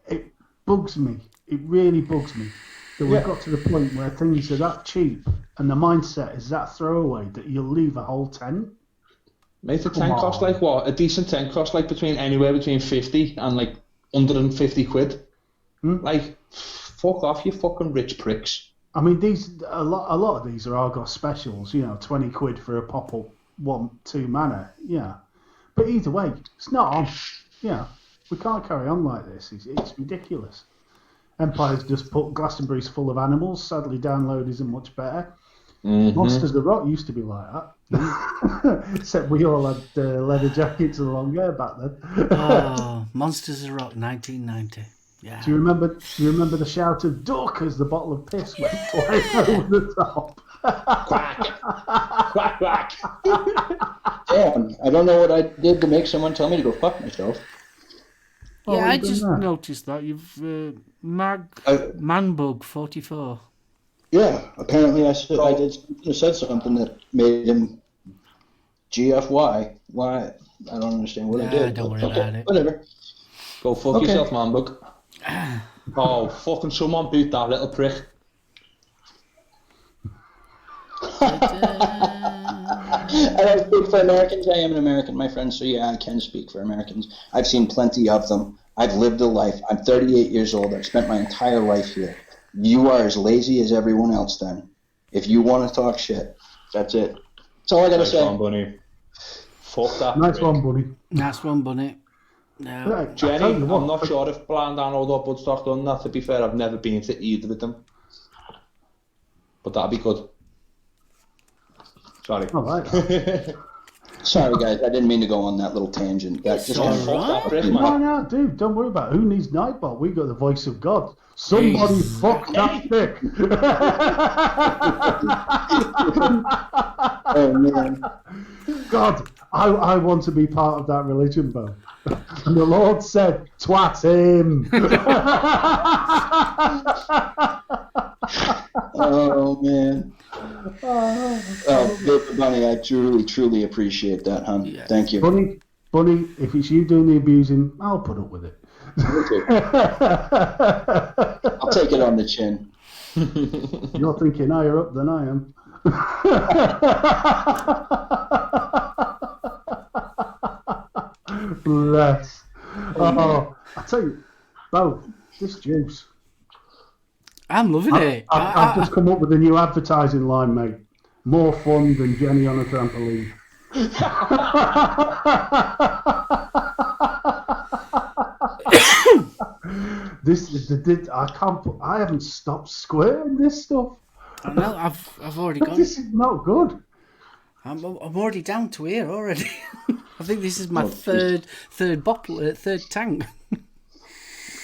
it bugs me. It really bugs me that we've got to the point where things are that cheap and the mindset is that throwaway that you'll leave a whole tent. Mate, a tent costs like what? A decent tent costs like anywhere between 50 and like £150. Like, fuck off, you fucking rich pricks. I mean, a lot of these are Argos specials. You know, £20 for a pop-up 1-2 mana. Yeah. But either way, it's not on. Yeah, we can't carry on like this. It's ridiculous. Empire's just put Glastonbury's full of animals. Sadly, Download isn't much better. Monsters of Rock used to be like that. Except we all had leather jackets and long hair back then. Oh, Monsters of Rock, 1990. Yeah. Do you remember the shout of "duck" as the bottle of piss went flying over the top? Quack, quack, quack. Damn, I don't know what I did to make someone tell me to go fuck myself. Yeah, I just noticed that you've Manbug 44. Yeah, apparently I said something that made him GFY. Why? I don't understand what I did. Don't worry about it. Whatever. Go fuck yourself, man, bug. Oh, fucking someone boot that little prick. I don't speak for Americans. I am an American, my friend, so yeah, I can speak for Americans. I've seen plenty of them. I've lived a life. I'm 38 years old. I've spent my entire life here. You are as lazy as everyone else then. If you want to talk shit, that's it. That's all I got to say. Nice one, Bunny. Fuck that. Nice one, Bunny. Nice one, Bunny. No. Right, Jenny, I'm not sure if Blind Download or Budstock done that. To be fair, I've never been to either of them. But that'd be good. Sorry. All right. Sorry, guys. I didn't mean to go on that little tangent. That just all Fuck that brick, man. No, dude, don't worry about it. Who needs Nightbot? We got the voice of God. Somebody fuck that dick. Oh, man. God, I want to be part of that religion, Bo. And the Lord said, twat him. Oh, man. Oh, Vapor Bunny, I truly appreciate that, hon. Yes. Thank you. Bunny, if it's you doing the abusing, I'll put up with it. I'll take it on the chin. You're thinking higher up than I am. Bless. Oh, I tell you, Bo, this juice. I'm loving it. I've just come up with a new advertising line, mate. More fun than Jenny on a trampoline. I haven't stopped squirting this stuff. I know, I've already gone. This is not good. I'm already down to here already. I think this is my third bottle, third tank.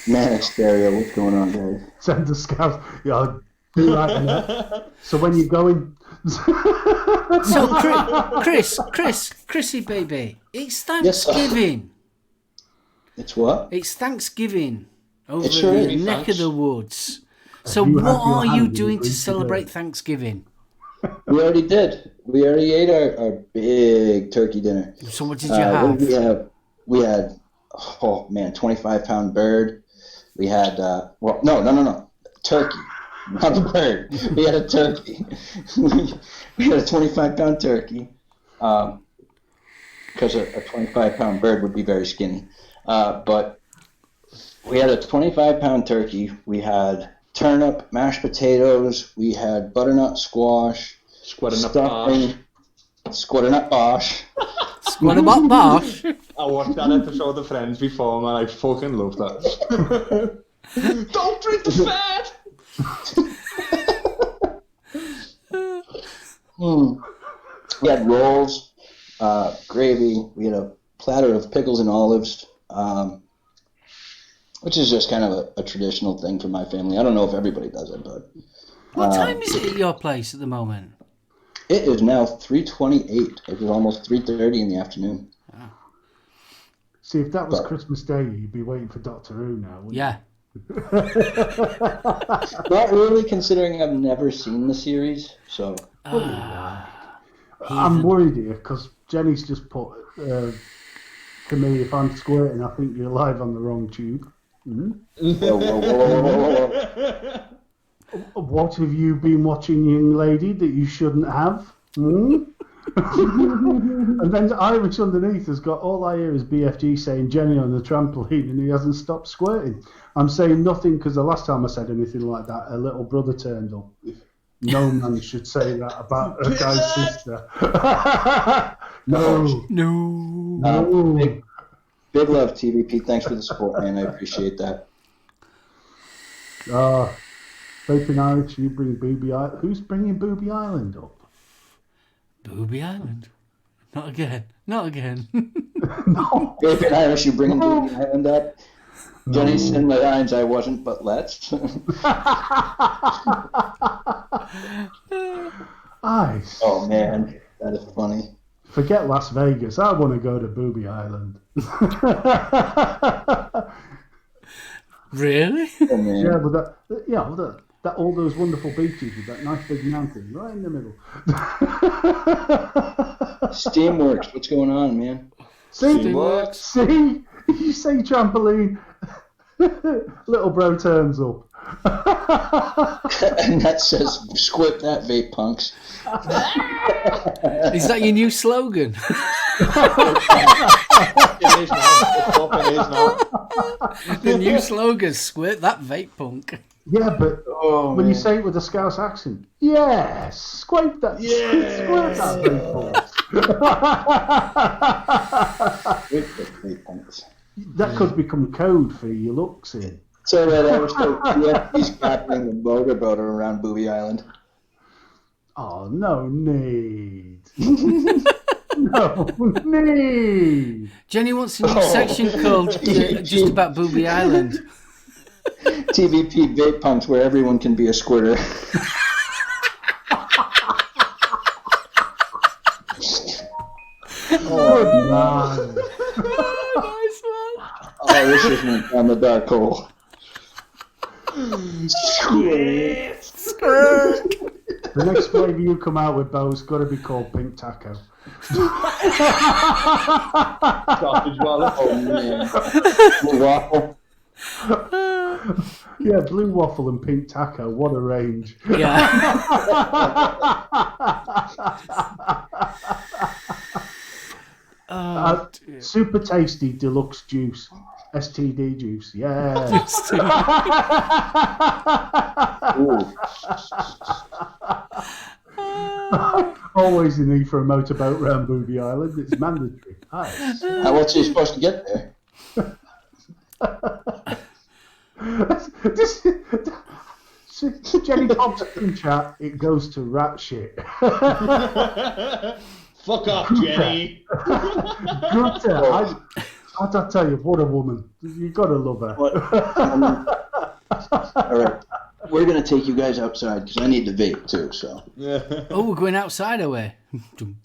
Manic stereo, what's going on, guys? Send the scouts. Yeah, do right in that. So when you go in. So Chrissy baby, it's Thanksgiving. It's what? It's Thanksgiving over It sure the is. neck of the woods. So you what had your are you hand in doing the to greasy celebrate dirt? Thanksgiving? We already did. We already ate our big turkey dinner. So what did you have? We had 25-pound bird. We had no, turkey, not a bird. We had a turkey. we had a 25-pound turkey, because a 25-pound bird would be very skinny. But we had a 25-pound turkey. We had turnip, mashed potatoes. We had butternut squash, Squatternut stuffing, squatternut bosh. What about Bosh? I watched that episode of Friends before, man. I fucking love that. Don't drink the fat! We had rolls, gravy. We had a platter of pickles and olives, which is just kind of a traditional thing for my family. I don't know if everybody does it, but What time is it at your place at the moment? it is now 3:28. It was almost 3:30 in the afternoon. See, if that was Christmas Day, you'd be waiting for Doctor Who now. Wouldn't Yeah. Not really, considering I've never seen the series. So I'm worried here because Jenny's just put to me, if I'm squirting, I think you're live on the wrong tube. whoa. What have you been watching, young lady, that you shouldn't have? And then Irish underneath has got, all I hear is BFG saying Jenny on the trampoline and he hasn't stopped squirting. I'm saying nothing because the last time I said anything like that, a little brother turned up. No man should say that about a guy's sister. No. Big love, TVP. Thanks for the support, man. I appreciate that. Vaping Irish, you bring Booby Island. Who's bringing Booby Island up? Booby Island. Not again. Not again. No. Vaping Irish, you bringing Booby Island up? Jenny said my lines, I wasn't, but let's. Ice. Oh, man. That is funny. Forget Las Vegas. I want to go to Booby Island. Really? Oh, man. Yeah, but that all those wonderful beaches with that nice big mountain right in the middle. Steamworks, what's going on, man? See, you say trampoline, little bro turns up. And that says, squip that, vape punks. Is that your new slogan? It is now. It is now. The new slogan, squirt that vape punk. Yeah, but when you say it with a Scouse accent, yes, scrape that, squirt that Vape punks. That could become code for your looks in. So that I was he's capturing the motorboat around Booby Island. Oh, no need. No need. Jenny wants a new section called just about Booby Island. TVP Vape Punks, where everyone can be a squirter. Good man. Nice one. Oh, this is me down the dark hole. The next flavour you come out with, Bo, has got to be called Pink Taco. Sausage wallet. Oh, man. Waffle. Yeah, blue waffle and pink taco. What a range. Yeah. Oh, dear. Super tasty deluxe juice. STD juice. Yeah. Always the need for a motorboat round Booby Island. It's mandatory. Nice. How else are you supposed to get there? Jenny pops in chat. It goes to rat shit. Fuck off, Jenny. Good. I tell you, what a woman. You gotta love her. All right. We're going to take you guys outside because I need to vape too. So. Oh, we're going outside away.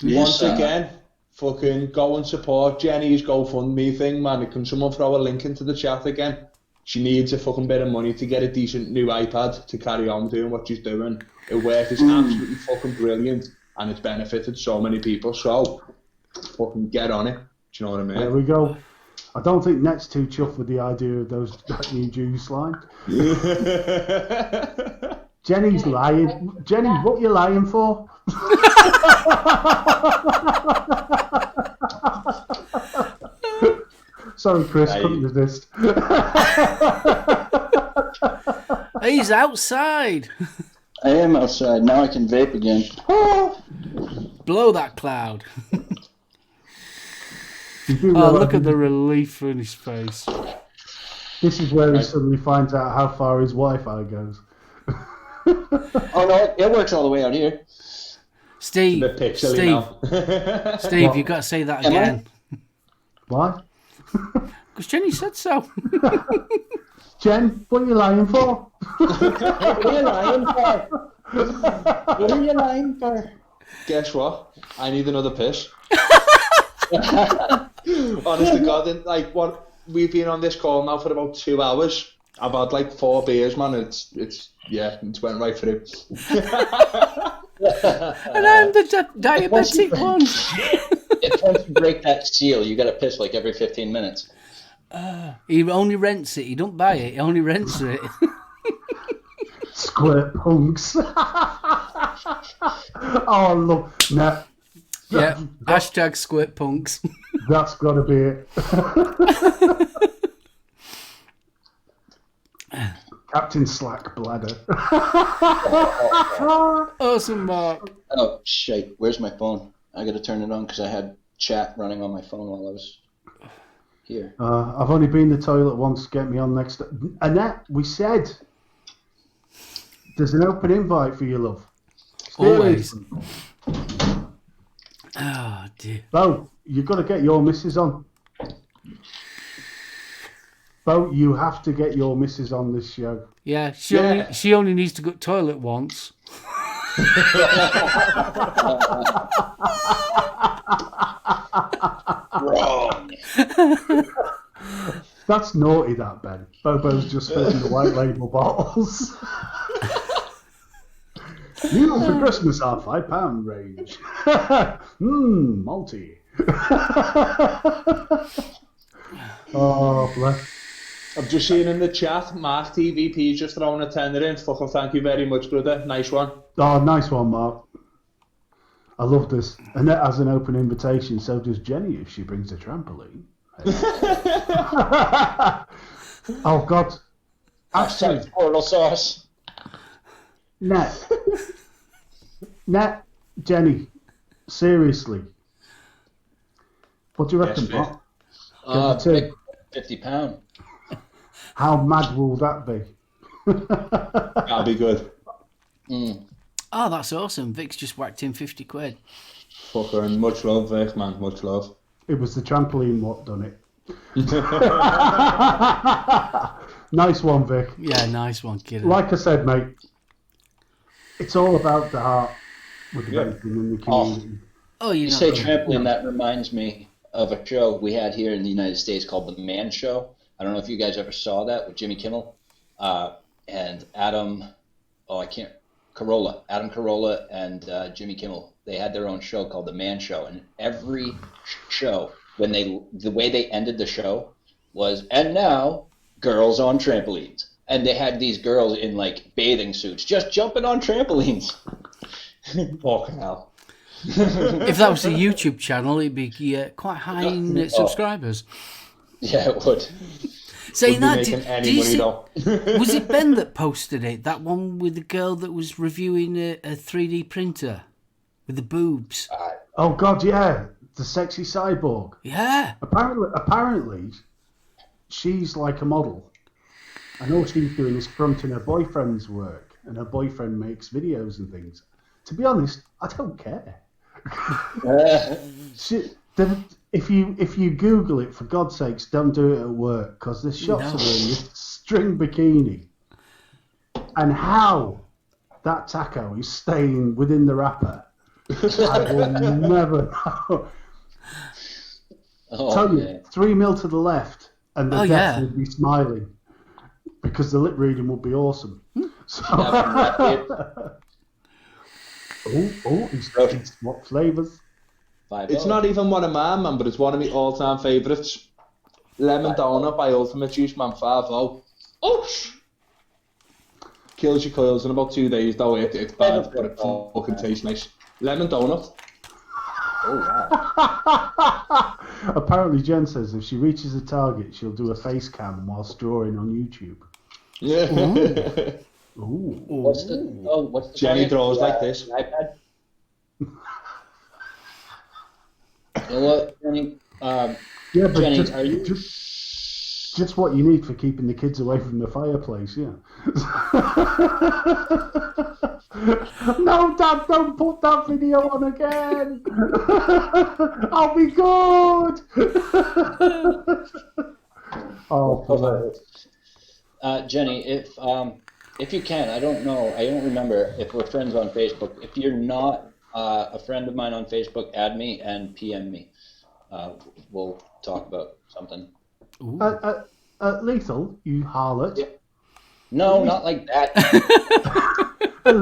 Once again, fucking go and support Jenny's GoFundMe thing, man. Can someone throw a link into the chat again? She needs a fucking bit of money to get a decent new iPad to carry on doing what she's doing. Her work is absolutely fucking brilliant and it's benefited so many people. So, fucking get on it. Do you know what I mean? There we go. I don't think Net's too chuffed with the idea of that new juice line. Jenny's lying. Jenny, what you lying for? Sorry, Chris, couldn't resist. He's outside. I am outside. Now I can vape again. Blow that cloud. Oh, look at the relief in his face. This is where he suddenly finds out how far his Wi-Fi goes. Oh no, it works all the way out here. Steve, Steve, you've got to say that again. Why? Because Jenny said so. Jen, what are you lying for? What are you lying for? What are you lying for? Guess what? I need another piss. Honest to God, like what we've been on this call now for about 2 hours. I've had like 4 beers, man. It's went right through. And I'm the diabetic one. If once you break that seal, you got to piss like every 15 minutes. He only rents it. He don't buy it. He only rents it. Squirt punks. Oh, look. Nah. Yeah. Hashtag squirt punks. That's got to be it. Captain Slack Bladder. Awesome, Mark. Oh, shit. Where's my phone? I got to turn it on because I had chat running on my phone while I was here. I've only been to the toilet once. Get me on next. Annette, we said there's an open invite for you, love. Always. Oh, dear. Bo, you've got to get your missus on. Bo, you have to get your missus on this show. Yeah, she only needs to go to the toilet once. Wrong. That's naughty, that, Ben. Bobo's just filling the white label bottles. New for Christmas are £5 range. Malty. Oh, bless. I've just seen in the chat, Mark TVP's just throwing a tenner in. Fucking thank you very much, brother. Nice one. Oh, nice one, Mark. I love this. Annette has an open invitation, so does Jenny if she brings a trampoline. Oh, God. Actually, Portal sauce. Nat, Jenny, seriously. What do you reckon, Yes, Mark? £50. How mad will that be? That'll be good. Oh, that's awesome. Vic's just whacked in 50 quid. Fucking much love, Vic, man. Much love. It was the trampoline what done it. Nice one, Vic. Yeah, nice one, kid. Like I said, mate, it's all about the heart with the vaping in the community. Oh, you say trampoline, that reminds me of a show we had here in the United States called The Man Show. I don't know if you guys ever saw that with Jimmy Kimmel and Adam Carolla and Jimmy Kimmel. They had their own show called The Man Show, and every show, the way they ended the show was, and now, girls on trampolines. And they had these girls in like bathing suits just jumping on trampolines. Fucking hell. If that was a YouTube channel, it'd be quite high in subscribers. Yeah, it would. Saying that, did you see, was it Ben that posted it? That one with the girl that was reviewing a 3D printer with the boobs. Oh God, yeah, the sexy cyborg. Yeah. Apparently, she's like a model. And all she's doing is fronting her boyfriend's work, and her boyfriend makes videos and things. To be honest, I don't care. If you Google it, for God's sakes, don't do it at work, because the shots of her in this string bikini, and how that taco is staying within the wrapper, I will never know. Tell you, 3 mil to the left, and the death would be smiling, because the lip reading would be awesome. So, he's what flavours? It's not even one of mine, man, but it's one of my all-time favourites. Lemon Donut by Ultimate Juice, man, 5-0. Oh! Kills your coils in about 2 days, though. It's bad, but it fucking tastes nice. Lemon Donut. Oh, wow. Apparently, Jen says if she reaches a target, she'll do a face cam whilst drawing on YouTube. Yeah. Ooh. What's the Jenny draws like this. iPad? You know what, Jenny? Yeah, but Jenny, just what you need for keeping the kids away from the fireplace, yeah. No, Dad, don't put that video on again. I'll be good. Oh, Jenny, if you can, I don't remember if we're friends on Facebook. If you're not a friend of mine on Facebook, add me and PM me. We'll talk about something. Lethal, you harlot. Yeah. No, not like that. At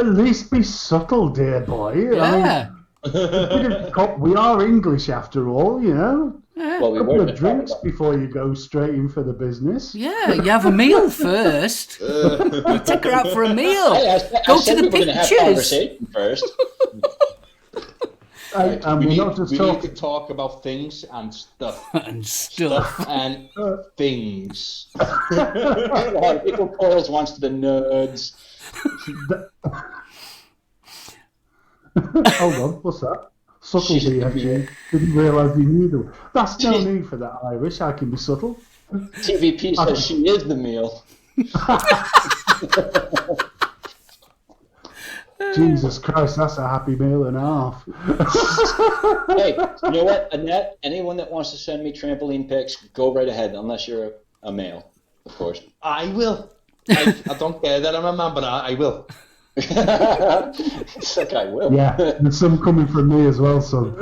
least be subtle, dear boy. Yeah. I mean, we are English after all, you know. Yeah. Well, a couple of drinks before you go straight in for the business. Yeah, you have a meal first. You take her out for a meal. Go to the pictures. Have conversation first. We need to talk about things and stuff. and things. People calls wants the nerds. Hold on, what's that? Subtlety, actually. Didn't realise you knew them. That's no need for that, Irish. I can be subtle. TVP says she is the meal. Jesus Christ, that's a happy meal and a half. Hey, you know what, Annette? Anyone that wants to send me trampoline pics, go right ahead, unless you're a male, of course. I will. I don't care that I'm a man, but I will. It's like I will. Yeah, there's some coming from me as well, son.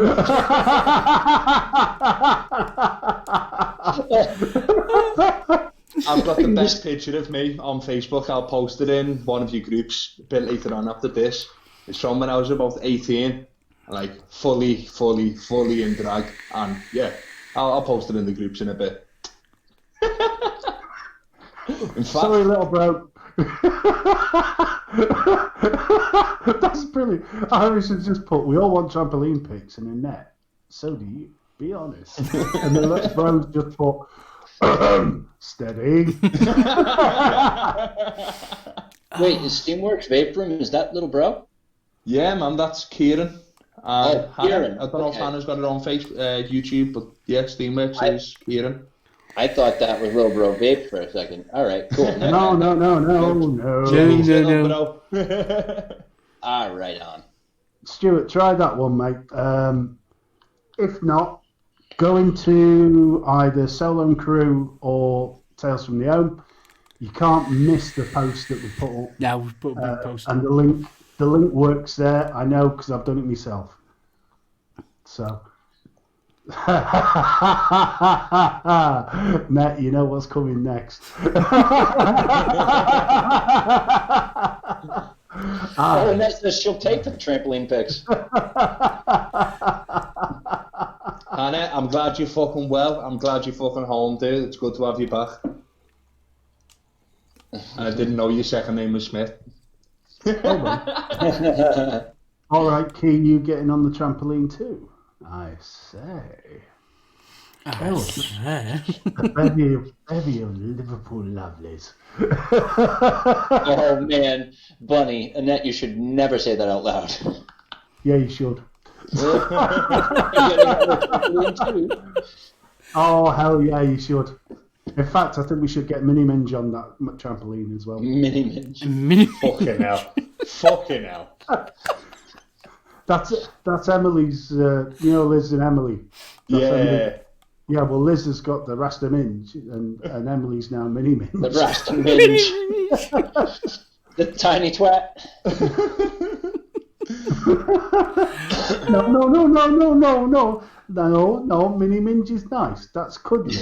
I've got the best picture of me on Facebook. I'll post it in one of your groups a bit later on after this. It's from when I was about 18, like fully in drag, and yeah, I'll post it in the groups in a bit. In fact, sorry, little bro. That's brilliant. Irish has just put, we all want trampoline pics in a net. So do you. Be honest. And the little bro's just put, steady. Wait, is Steamworks Vape Room, is that little bro? Yeah, man, that's Kieran. Kieran. I don't know if Hannah's got it on Facebook, YouTube, but yeah, Steamworks is Kieran. I thought that was little bro Vape for a second. All right, cool. No. Right on. Stuart, try that one, mate. If not, go into either SoulOhm Crew or Tales from the Ohm. You can't miss the post that we put up. Yeah, we've put a big post. And the link works there. I know because I've done it myself. So, Matt, you know what's coming next. And that's the she'll take the trampoline pics. Hannah, I'm glad you're fucking well. I'm glad you're fucking home, dude. It's good to have you back. And I didn't know your second name was Smith. All right, Key, you getting on the trampoline too? I say. A bevy of Liverpool lovelies. Oh man, Bunny, Annette, you should never say that out loud. Yeah, you should. Oh, hell yeah, you should. In fact, I think we should get Mini Minge on that trampoline as well. Mini Minge. Fucking hell. Fucking hell. That's Emily's, Liz and Emily. That's Emily. Yeah, well, Liz has got the Rasta Minge, and Emily's now Mini Minge. The Rasta Minge. The tiny twat. No, Mini Minge is nice. That's cuddly.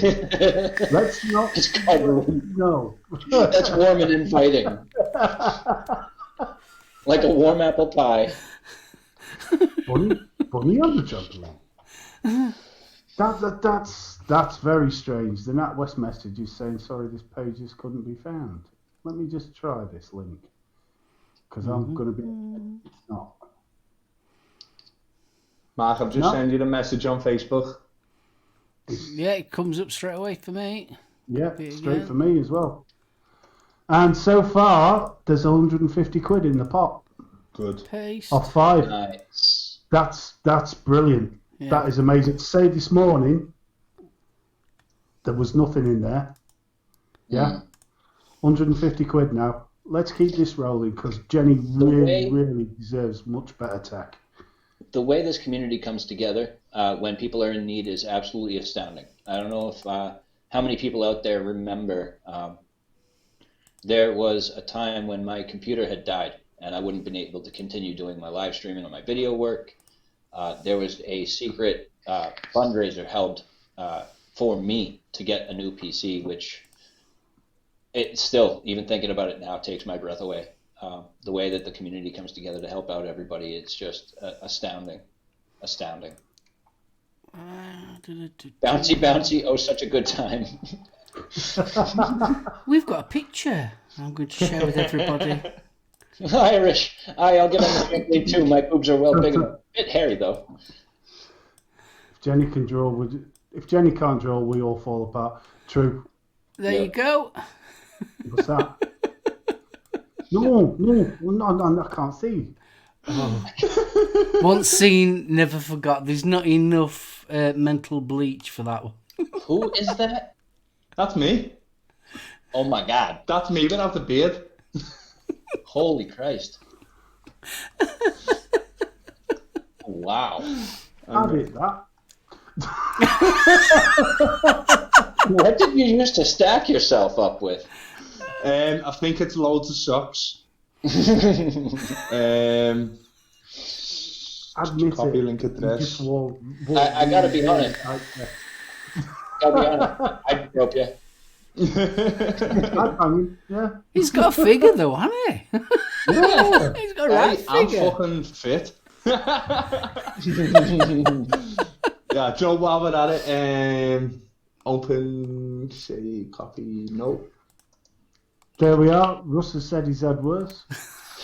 Let's not. It's cuddly. No. That's warm and inviting. Like a warm apple pie. Bunny on the trampoline. That's very strange. The NatWest message is saying, sorry, this page just couldn't be found. Let me just try this link. Because I'm going to be... It's not. Mark, I've just sent you the message on Facebook. Yeah, it comes up straight away for me. Yeah, straight for me as well. And so far, there's 150 quid in the pot. Good. Paste. Off 5. Nice. That's brilliant. Yeah. That is amazing. Say this morning, there was nothing in there. Yeah? 150 quid now. Let's keep this rolling because Jenny really deserves much better tech. The way this community comes together when people are in need is absolutely astounding. I don't know if how many people out there remember there was a time when my computer had died and I wouldn't been able to continue doing my live streaming or my video work. There was a secret fundraiser held for me to get a new PC, which it still, even thinking about it now, takes my breath away. The way that the community comes together to help out everybody, it's just astounding. Bouncy, oh, such a good time. We've got a picture I'm going to share with everybody. Irish. I'll get on the trampoline too. My boobs are well big enough. A bit hairy though. If Jenny can draw, if Jenny can't draw, we all fall apart. True. There you go. What's that? No, I can't see. Oh. Once seen, never forgot. There's not enough mental bleach for that one. Who is that? That's me. Oh my God. That's me without the beard. Holy Christ. Wow. I did that. What did you use to stack yourself up with? I think it's loads of socks. Admit copy it. link address. I gotta be honest. I broke you. Yeah. He's got a figure though, hasn't he? Yeah. He's got a right figure. I'm fucking fit. Yeah, Joe, while we're at it, open, say, copy, no. There we are. Russ has said he's had worse.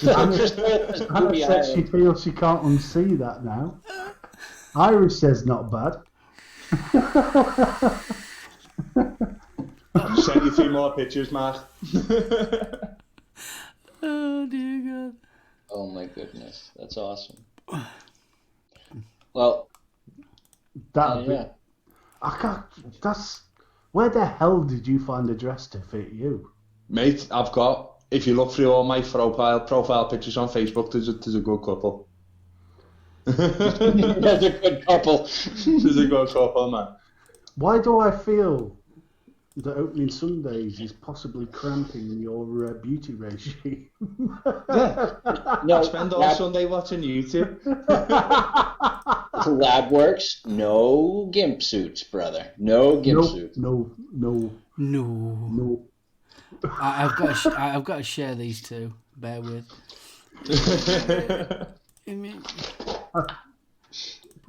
Anna said she feels she can't unsee that now. Iris says not bad. I've sent you 3 more pictures, Mark. Oh dear God. Oh my goodness, that's awesome. Well, I can't. That's where the hell did you find a dress to fit you, mate? I've got if you look through all my profile pictures on Facebook, there's a good couple. There's a good couple. There's a good couple, man. Why do I feel that opening Sundays is possibly cramping your beauty regime? No, I spend all Sunday watching YouTube. lab works. No gimp suits, brother. No gimp suits. No. I've got to share these two. Bear with.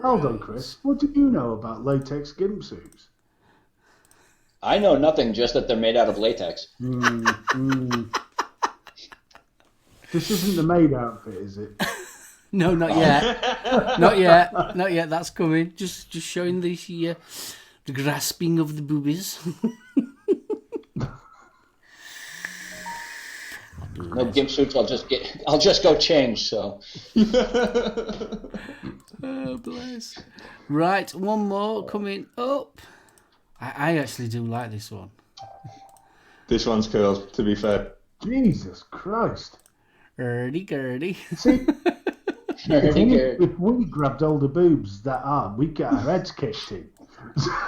Hold on, Chris. What do you know about latex gimp suits? I know nothing, just that they're made out of latex. This isn't the maid outfit, is it? No, not yet. Not yet. That's coming. Just showing the grasping of the boobies. No gimp suits. I'll just go change. So. Oh bless. Right, one more coming up. I actually do like this one. This one's cool, to be fair. Jesus Christ. Gurdy. See, if we grabbed older boobs that arm, we'd get our heads kicked in.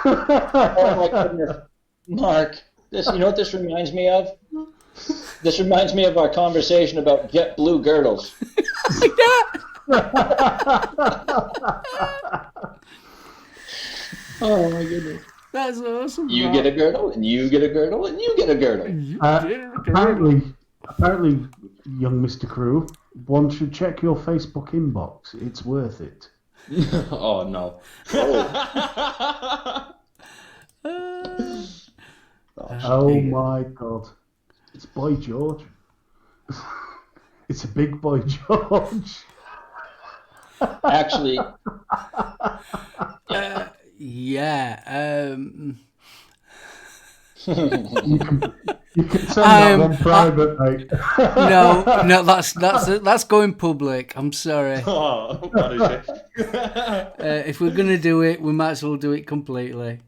Oh my goodness, Mark! You know what this reminds me of? This reminds me of our conversation about JetBlue girdles. Oh my goodness. That's awesome. You get a girdle, and you get a girdle, and you get a girdle. Apparently, young Mr. Crew, one should check your Facebook inbox. It's worth it. Oh, no. Oh my God. It's Boy George. It's a big Boy George. Actually, yeah. You can send that one private, mate. No, that's going public. I'm sorry. Oh, what is it? If we're gonna do it, we might as well do it completely.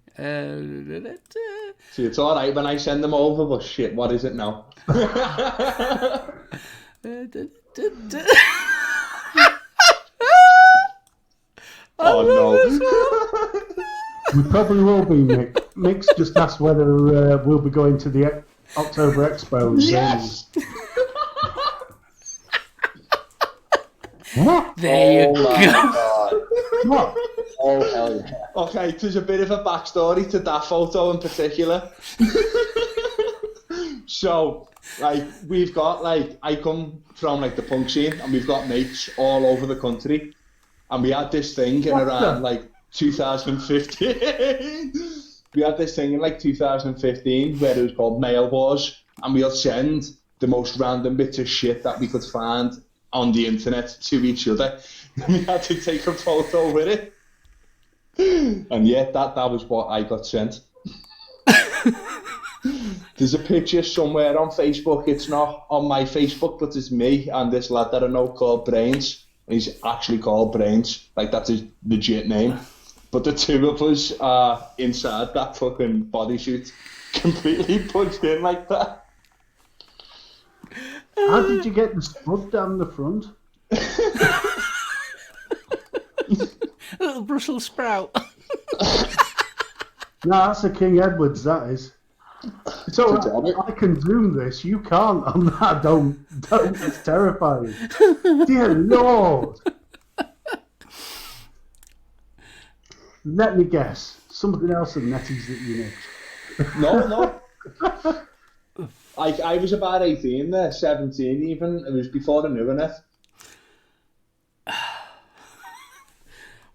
See, it's all right when I send them over, but shit, what is it now? Oh no. We probably will be, Mick. Mick's just asked whether we'll be going to the October Expo. Yes! What? There you go. What? oh hell yeah! Okay, there's a bit of a backstory to that photo in particular. So, like, we've got, like, I come from, like, the punk scene, and we've got mates all over the country. And we had this thing in around, like, 2015. We had this thing in, like, 2015 where it was called Mail Wars. And we'll send the most random bits of shit that we could find on the internet to each other. We had to take a photo with it. And yeah, that was what I got sent. There's a picture somewhere on Facebook. It's not on my Facebook, but it's me and this lad that I know called Brains. He's actually called Brains. Like, that's his legit name. But the two of us are inside that fucking bodysuit, completely punched in like that. How did you get the spud down the front? A little Brussels sprout. No, that's a King Edward's, that is. So I can zoom this. You can't on that. Don't. It's terrifying. Dear Lord. Let me guess. Something else than Nettie's that you nicked. No. I was about 18 there, 17 even. It was before the new internet.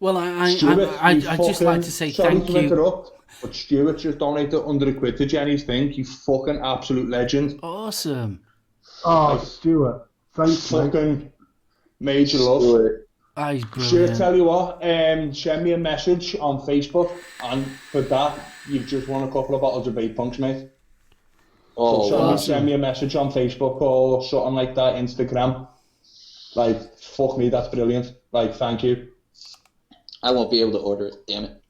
Well, I just like to say thank you. Interrupt, but Stuart just donated £100 to Jenny's thing. You fucking absolute legend. Awesome. Oh, Stuart. Thanks, mate. Fucking major love. Oh, he's brilliant. Stuart, tell you what, send me a message on Facebook, and for that, you've just won a couple of bottles of vape punks, mate. Oh, so awesome. send me a message on Facebook or something like that, Instagram. Like, fuck me, that's brilliant. Like, thank you. I won't be able to order it, damn it.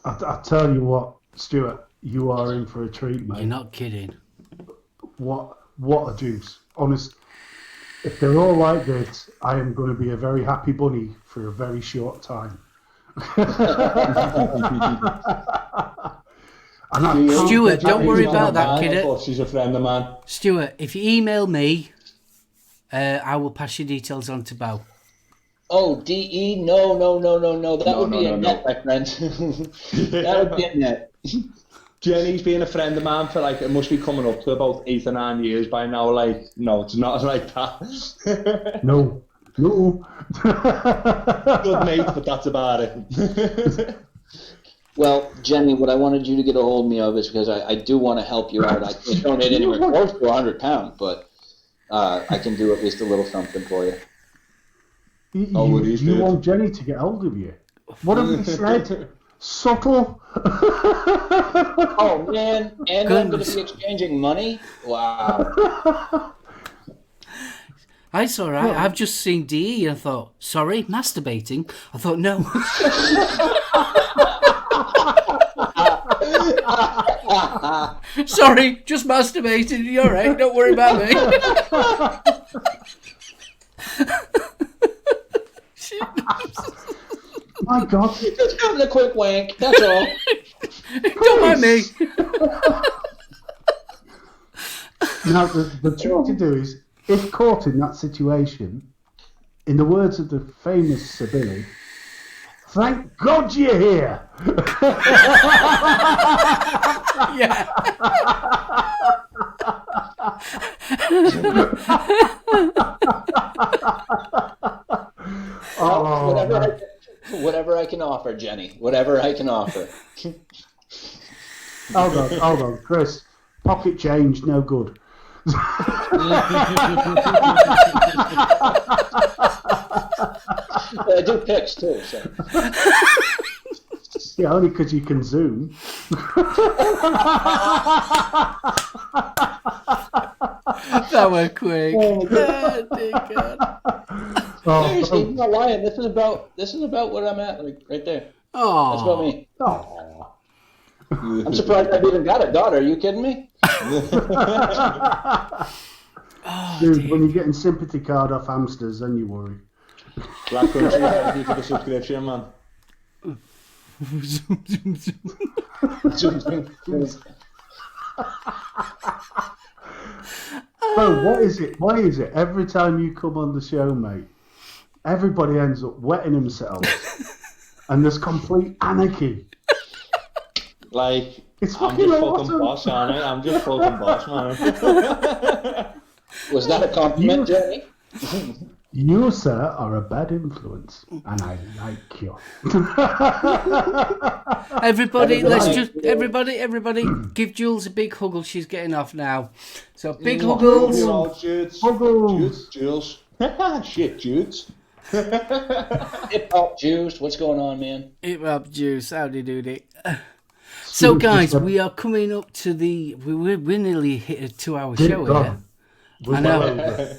I tell you what, Stuart, you are in for a treat, mate. You're not kidding. What what a juice. Honest. If they're all like this, I am going to be a very happy bunny for a very short time. Stuart, don't worry about that, kid. She's a friend of mine. Stuart, if you email me, I will pass your details on to Bo. Oh, DE? No. That would be a net, my friend. That would be a net. Jenny's been a friend of mine for like, it must be coming up to about 8 or 9 years by now. Like, no, it's not like that. No. Good mate, but that's about it. Well, Jenny, what I wanted you to get a hold of me of is because I do want to help you out. I can't donate anywhere close to £100, but I can do at least a little something for you. You want Jenny to get hold of you? What have you said? Subtle? Oh, man. And I'm going to be exchanging money? Wow. It's all right. I've just seen DE and thought, sorry, masturbating? I thought, no. Sorry, just masturbating. You're all right. Don't worry about me. My God. Just having a quick wank. That's all. Don't mind me. Now, the thing to do is, if caught in that situation, in the words of the famous Sir Billy, thank God you're here. Yeah. Whatever I can offer, Jenny. Whatever I can offer. Hold on, Chris. Pocket change, no good. I do pics too, so. Yeah, only because you can zoom. That went quick. Oh, dear God. Seriously, I'm not lying. This is about what I'm at, like right there. Oh, that's about me. Oh. I'm surprised I've even got a daughter. Are you kidding me? Dude, when you're getting sympathy card off hamsters, then you worry. Black Country, thank you for the subscription, man. Bro, what is it? Why is it every time you come on the show, mate, everybody ends up wetting themselves and there's complete anarchy? Like, It's I'm fucking just awesome. fucking boss, aren't I? I'm just fucking boss, man. Was that a compliment, Jenny? You, sir, are a bad influence, and I like you. everybody, everybody, give Jules a big huggle. She's getting off now. So big huggles. Jules. Shit, Jules. Hip hop Juice. What's going on, man? Hip hop Juice. Howdy doody. So guys, we are coming up to we nearly hit a 2-hour show here. I know.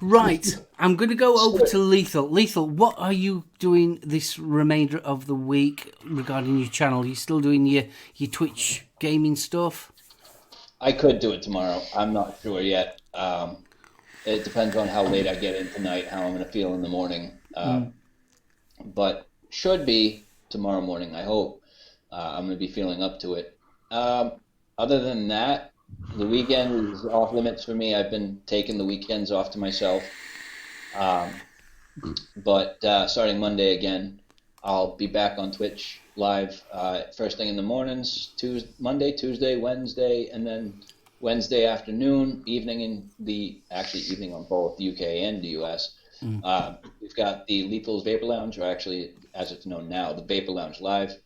Right, I'm going to go over to Lethal. Lethal, what are you doing this remainder of the week regarding your channel? Are you still doing your Twitch gaming stuff? I could do it tomorrow. I'm not sure yet. It depends on how late I get in tonight, how I'm going to feel in the morning. But should be tomorrow morning, I hope. I'm going to be feeling up to it. Other than that, the weekend is off limits for me. I've been taking the weekends off to myself. But starting Monday again, I'll be back on Twitch live first thing in the mornings, Monday, Tuesday, Wednesday, and then Wednesday afternoon, evening on both the UK and the US. We've got the Lethal's Vapor Lounge, or actually, as it's known now, the Vapor Lounge Live,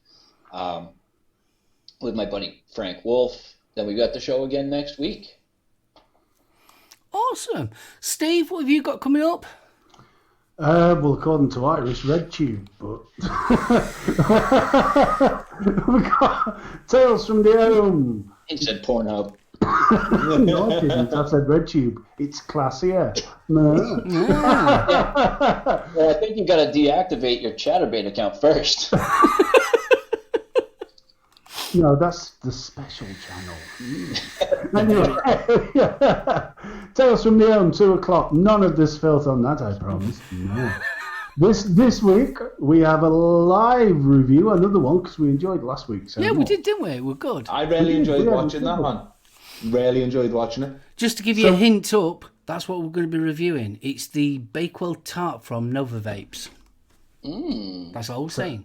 with my buddy Frank Wolf. Then we got the show again next week. Awesome. Steve, what have you got coming up? Well, according to Irish RedTube, but we got Tales from the Ohm. He said Pornhub. No, I didn't. I said RedTube. It's classier. No. Well, I think you got to deactivate your Chatterbait account first. No, that's the special channel. Anyway, Tales from the Ohm, 2 o'clock. None of this filth on that, I promise. No. This week we have a live review, another one because we enjoyed last week. So Yeah, we did, didn't we? We're good. I really enjoyed watching that one. Really enjoyed watching it. Just to give you a hint up, that's what we're going to be reviewing. It's the Bakewell Tart from Nova Vapes. That's all we're saying.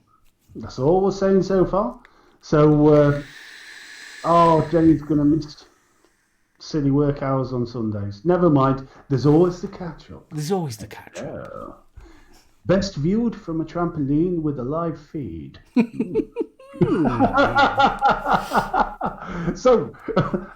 That's all we're saying so far. So, Jenny's going to miss silly work hours on Sundays. Never mind. There's always the catch-up. There's always the catch-up. Best viewed from a trampoline with a live feed. So,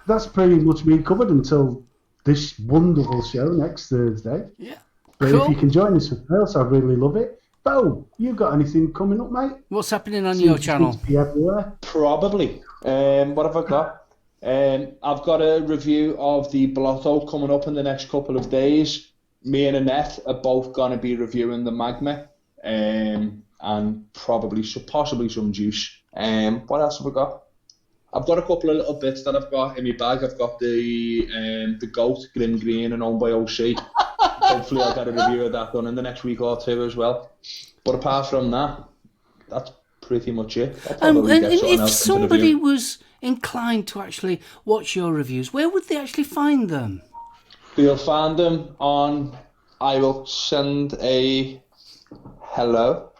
that's pretty much me covered until this wonderful show next Thursday. Yeah. But cool. if you can join us for else, I'd really love it. Bo, you got anything coming up, mate? What's happening on your channel? To be everywhere. Probably. What have I got? I've got a review of the Blotto coming up in the next couple of days. Me and Annette are both going to be reviewing the Magma, and possibly some juice. What else have I got? I've got a couple of little bits that I've got in my bag. I've got the goat, Grim Green, and owned by OC. Hopefully I'll get a review of that done in the next week or two as well. But apart from that, that's pretty much it. And if somebody was inclined to actually watch your reviews, where would they actually find them? You'll find them on... I will send a hello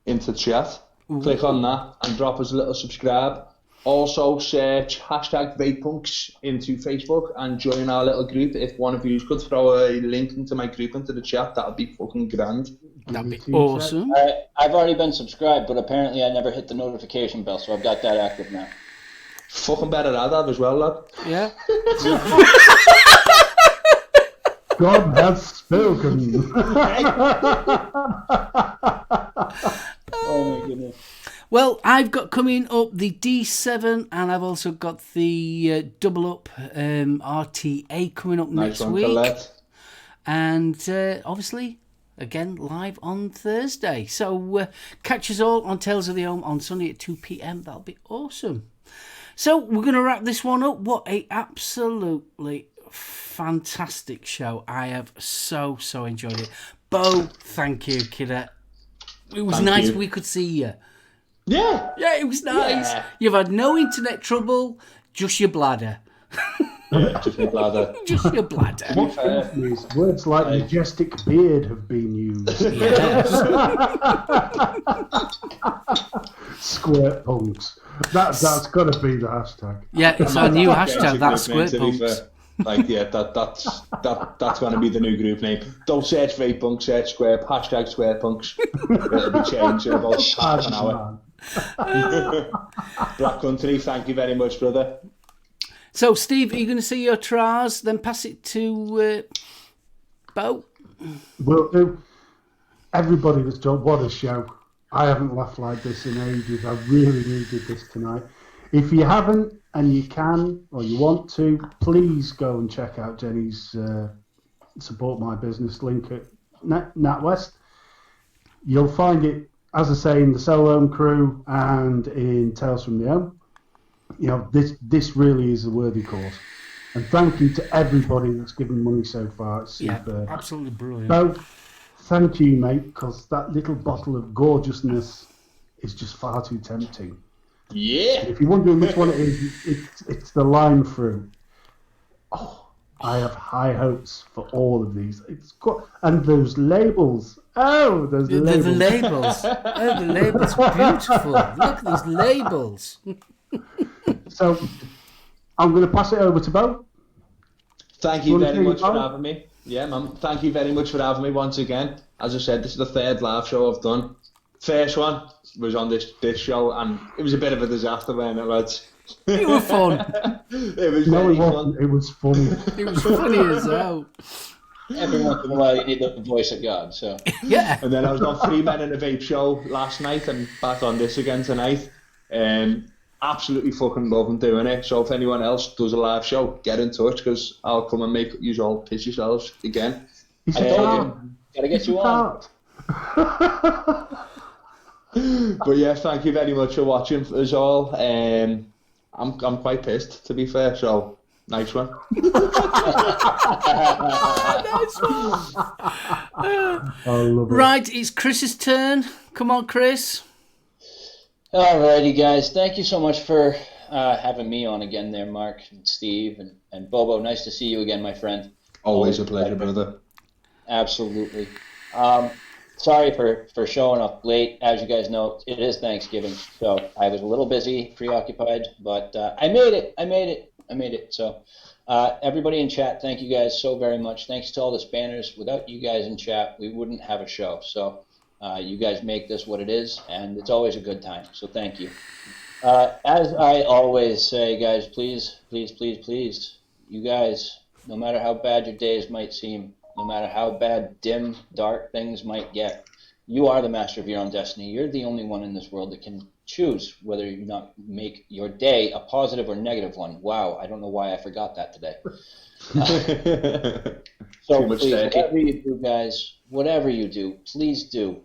into chat. Ooh. Click on that and drop us a little subscribe. Also search #VapePunks into Facebook and join our little group. If one of you could throw a link into my group into the chat, that would be fucking grand. That'd be awesome. I've already been subscribed, but apparently I never hit the notification bell, so I've got that active now. Fucking better at that as well, lad. Yeah. God has spoken. Oh my goodness. Well, I've got coming up the D7, and I've also got the double up RTA coming up next week. Colette. And obviously, again, live on Thursday. So catch us all on Tales of the Ohm on Sunday at 2 p.m. That'll be awesome. So we're going to wrap this one up. What a absolutely fantastic show. I have so enjoyed it. Bo, thank you, kiddo. It was nice we could see you. Yeah. Yeah, it was nice. Yeah. You've had no internet trouble, just your bladder. Yeah, just your bladder. Just your bladder. Words like majestic beard have been used. Yes. Squirt punks. That's got to be the hashtag. Yeah, it's our new hashtag. That's squirt punks. Like, yeah, that's going to be the new group name. Don't search vape punk, search square, hashtag square punks. It'll be changed in about half an hour. Black Country, thank you very much, brother. So, Steve, are you going to see your Traz, then pass it to Bo? Will do. Everybody that's done, what a show. I haven't laughed like this in ages. I really needed this tonight. If you haven't, and you can, or you want to, please go and check out Jenny's Support My Business link at NatWest. You'll find it, as I say, in the SoulOhm crew and in Tales from the Ohm. You know, this really is a worthy cause. And thank you to everybody that's given money so far. It's superb. Absolutely brilliant. So, thank you, mate, because that little bottle of gorgeousness is just far too tempting. Yeah. If you're wondering which one it is, it's the lime fruit. Oh, I have high hopes for all of these. And those labels. Oh, those labels. The labels. Oh, the labels are beautiful. Look at these labels. So, I'm going to pass it over to Bo. Thank you very much for having me. Yeah, man. Thank you very much for having me once again. As I said, this is the third live show I've done. First one was on this show, and it was a bit of a disaster, wasn't it, lads? It was fun. It was very fun. It was funny. It was funny as hell. Every once in a while, you need the voice of God, so. Yeah. And then I was on 3 Men in a Vape show last night, and back on this again tonight. Absolutely fucking loving doing it. So if anyone else does a live show, get in touch, because I'll come and make you all piss yourselves again. Gotta get you on. But yeah, thank you very much for watching us all. I'm quite pissed, to be fair, so nice one. Nice one. I love it. Right, it's Chris's turn. Come on, Chris. Alrighty, guys. Thank you so much for having me on again there, Mark and Steve and Bobo. Nice to see you again, my friend. Always a pleasure, brother. Absolutely. Sorry for showing up late. As you guys know, it is Thanksgiving, so I was a little busy, preoccupied, but I made it. So everybody in chat, thank you guys so very much. Thanks to all the spanners. Without you guys in chat, we wouldn't have a show. So you guys make this what it is, and it's always a good time. So thank you. As I always say, guys, please, you guys, no matter how bad your days might seem, no matter how bad, dim, dark things might get, you are the master of your own destiny. You're the only one in this world that can choose whether you not make your day a positive or negative one. Wow, I don't know why I forgot that today. So please, whatever you do, guys, whatever you do, please do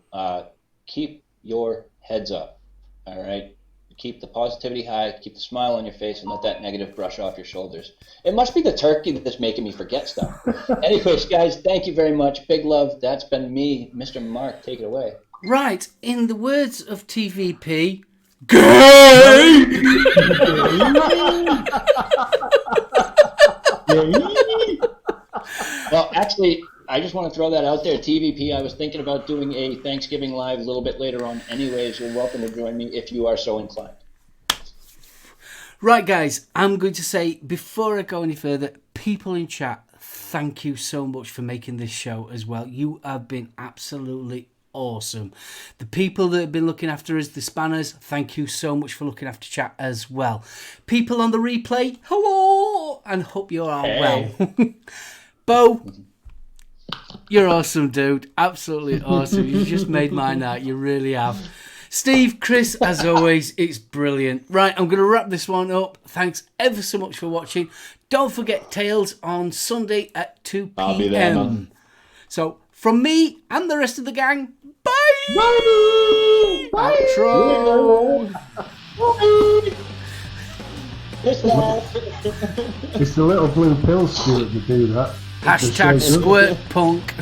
keep your heads up, all right? Keep the positivity high, keep the smile on your face, and let that negative brush off your shoulders. It must be the turkey that's making me forget stuff. Anyways, guys, thank you very much. Big love. That's been me, Mr. Mark. Take it away. Right, in the words of TVP, gay! Well, actually, I just want to throw that out there. TVP, I was thinking about doing a Thanksgiving Live a little bit later on. Anyways, you're welcome to join me if you are so inclined. Right, guys, I'm going to say, before I go any further, people in chat, thank you so much for making this show as well. You have been absolutely awesome. The people that have been looking after us, the spanners, thank you so much for looking after chat as well. People on the replay, hello, and hope you are well. Bo, you're awesome, dude. Absolutely awesome. You just made my night. You really have. Steve, Chris, as always, it's brilliant. Right, I'm going to wrap this one up. Thanks ever so much for watching. Don't forget Tales on Sunday at 2 p.m. I'll be there, man. So, from me and the rest of the gang, bye! Bye! Bye! Outro! It's the little blue pill Stuart that do that. Hashtag squirt punk.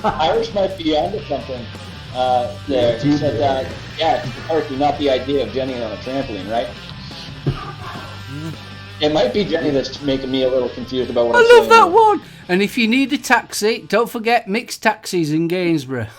Irish might be onto something there. He said that, yeah, it's the turkey, not the idea of Jenny on a trampoline, right? It might be Jenny that's making me a little confused about what I'm saying. I love that one. And if you need a taxi, don't forget mixed taxis in Gainsborough.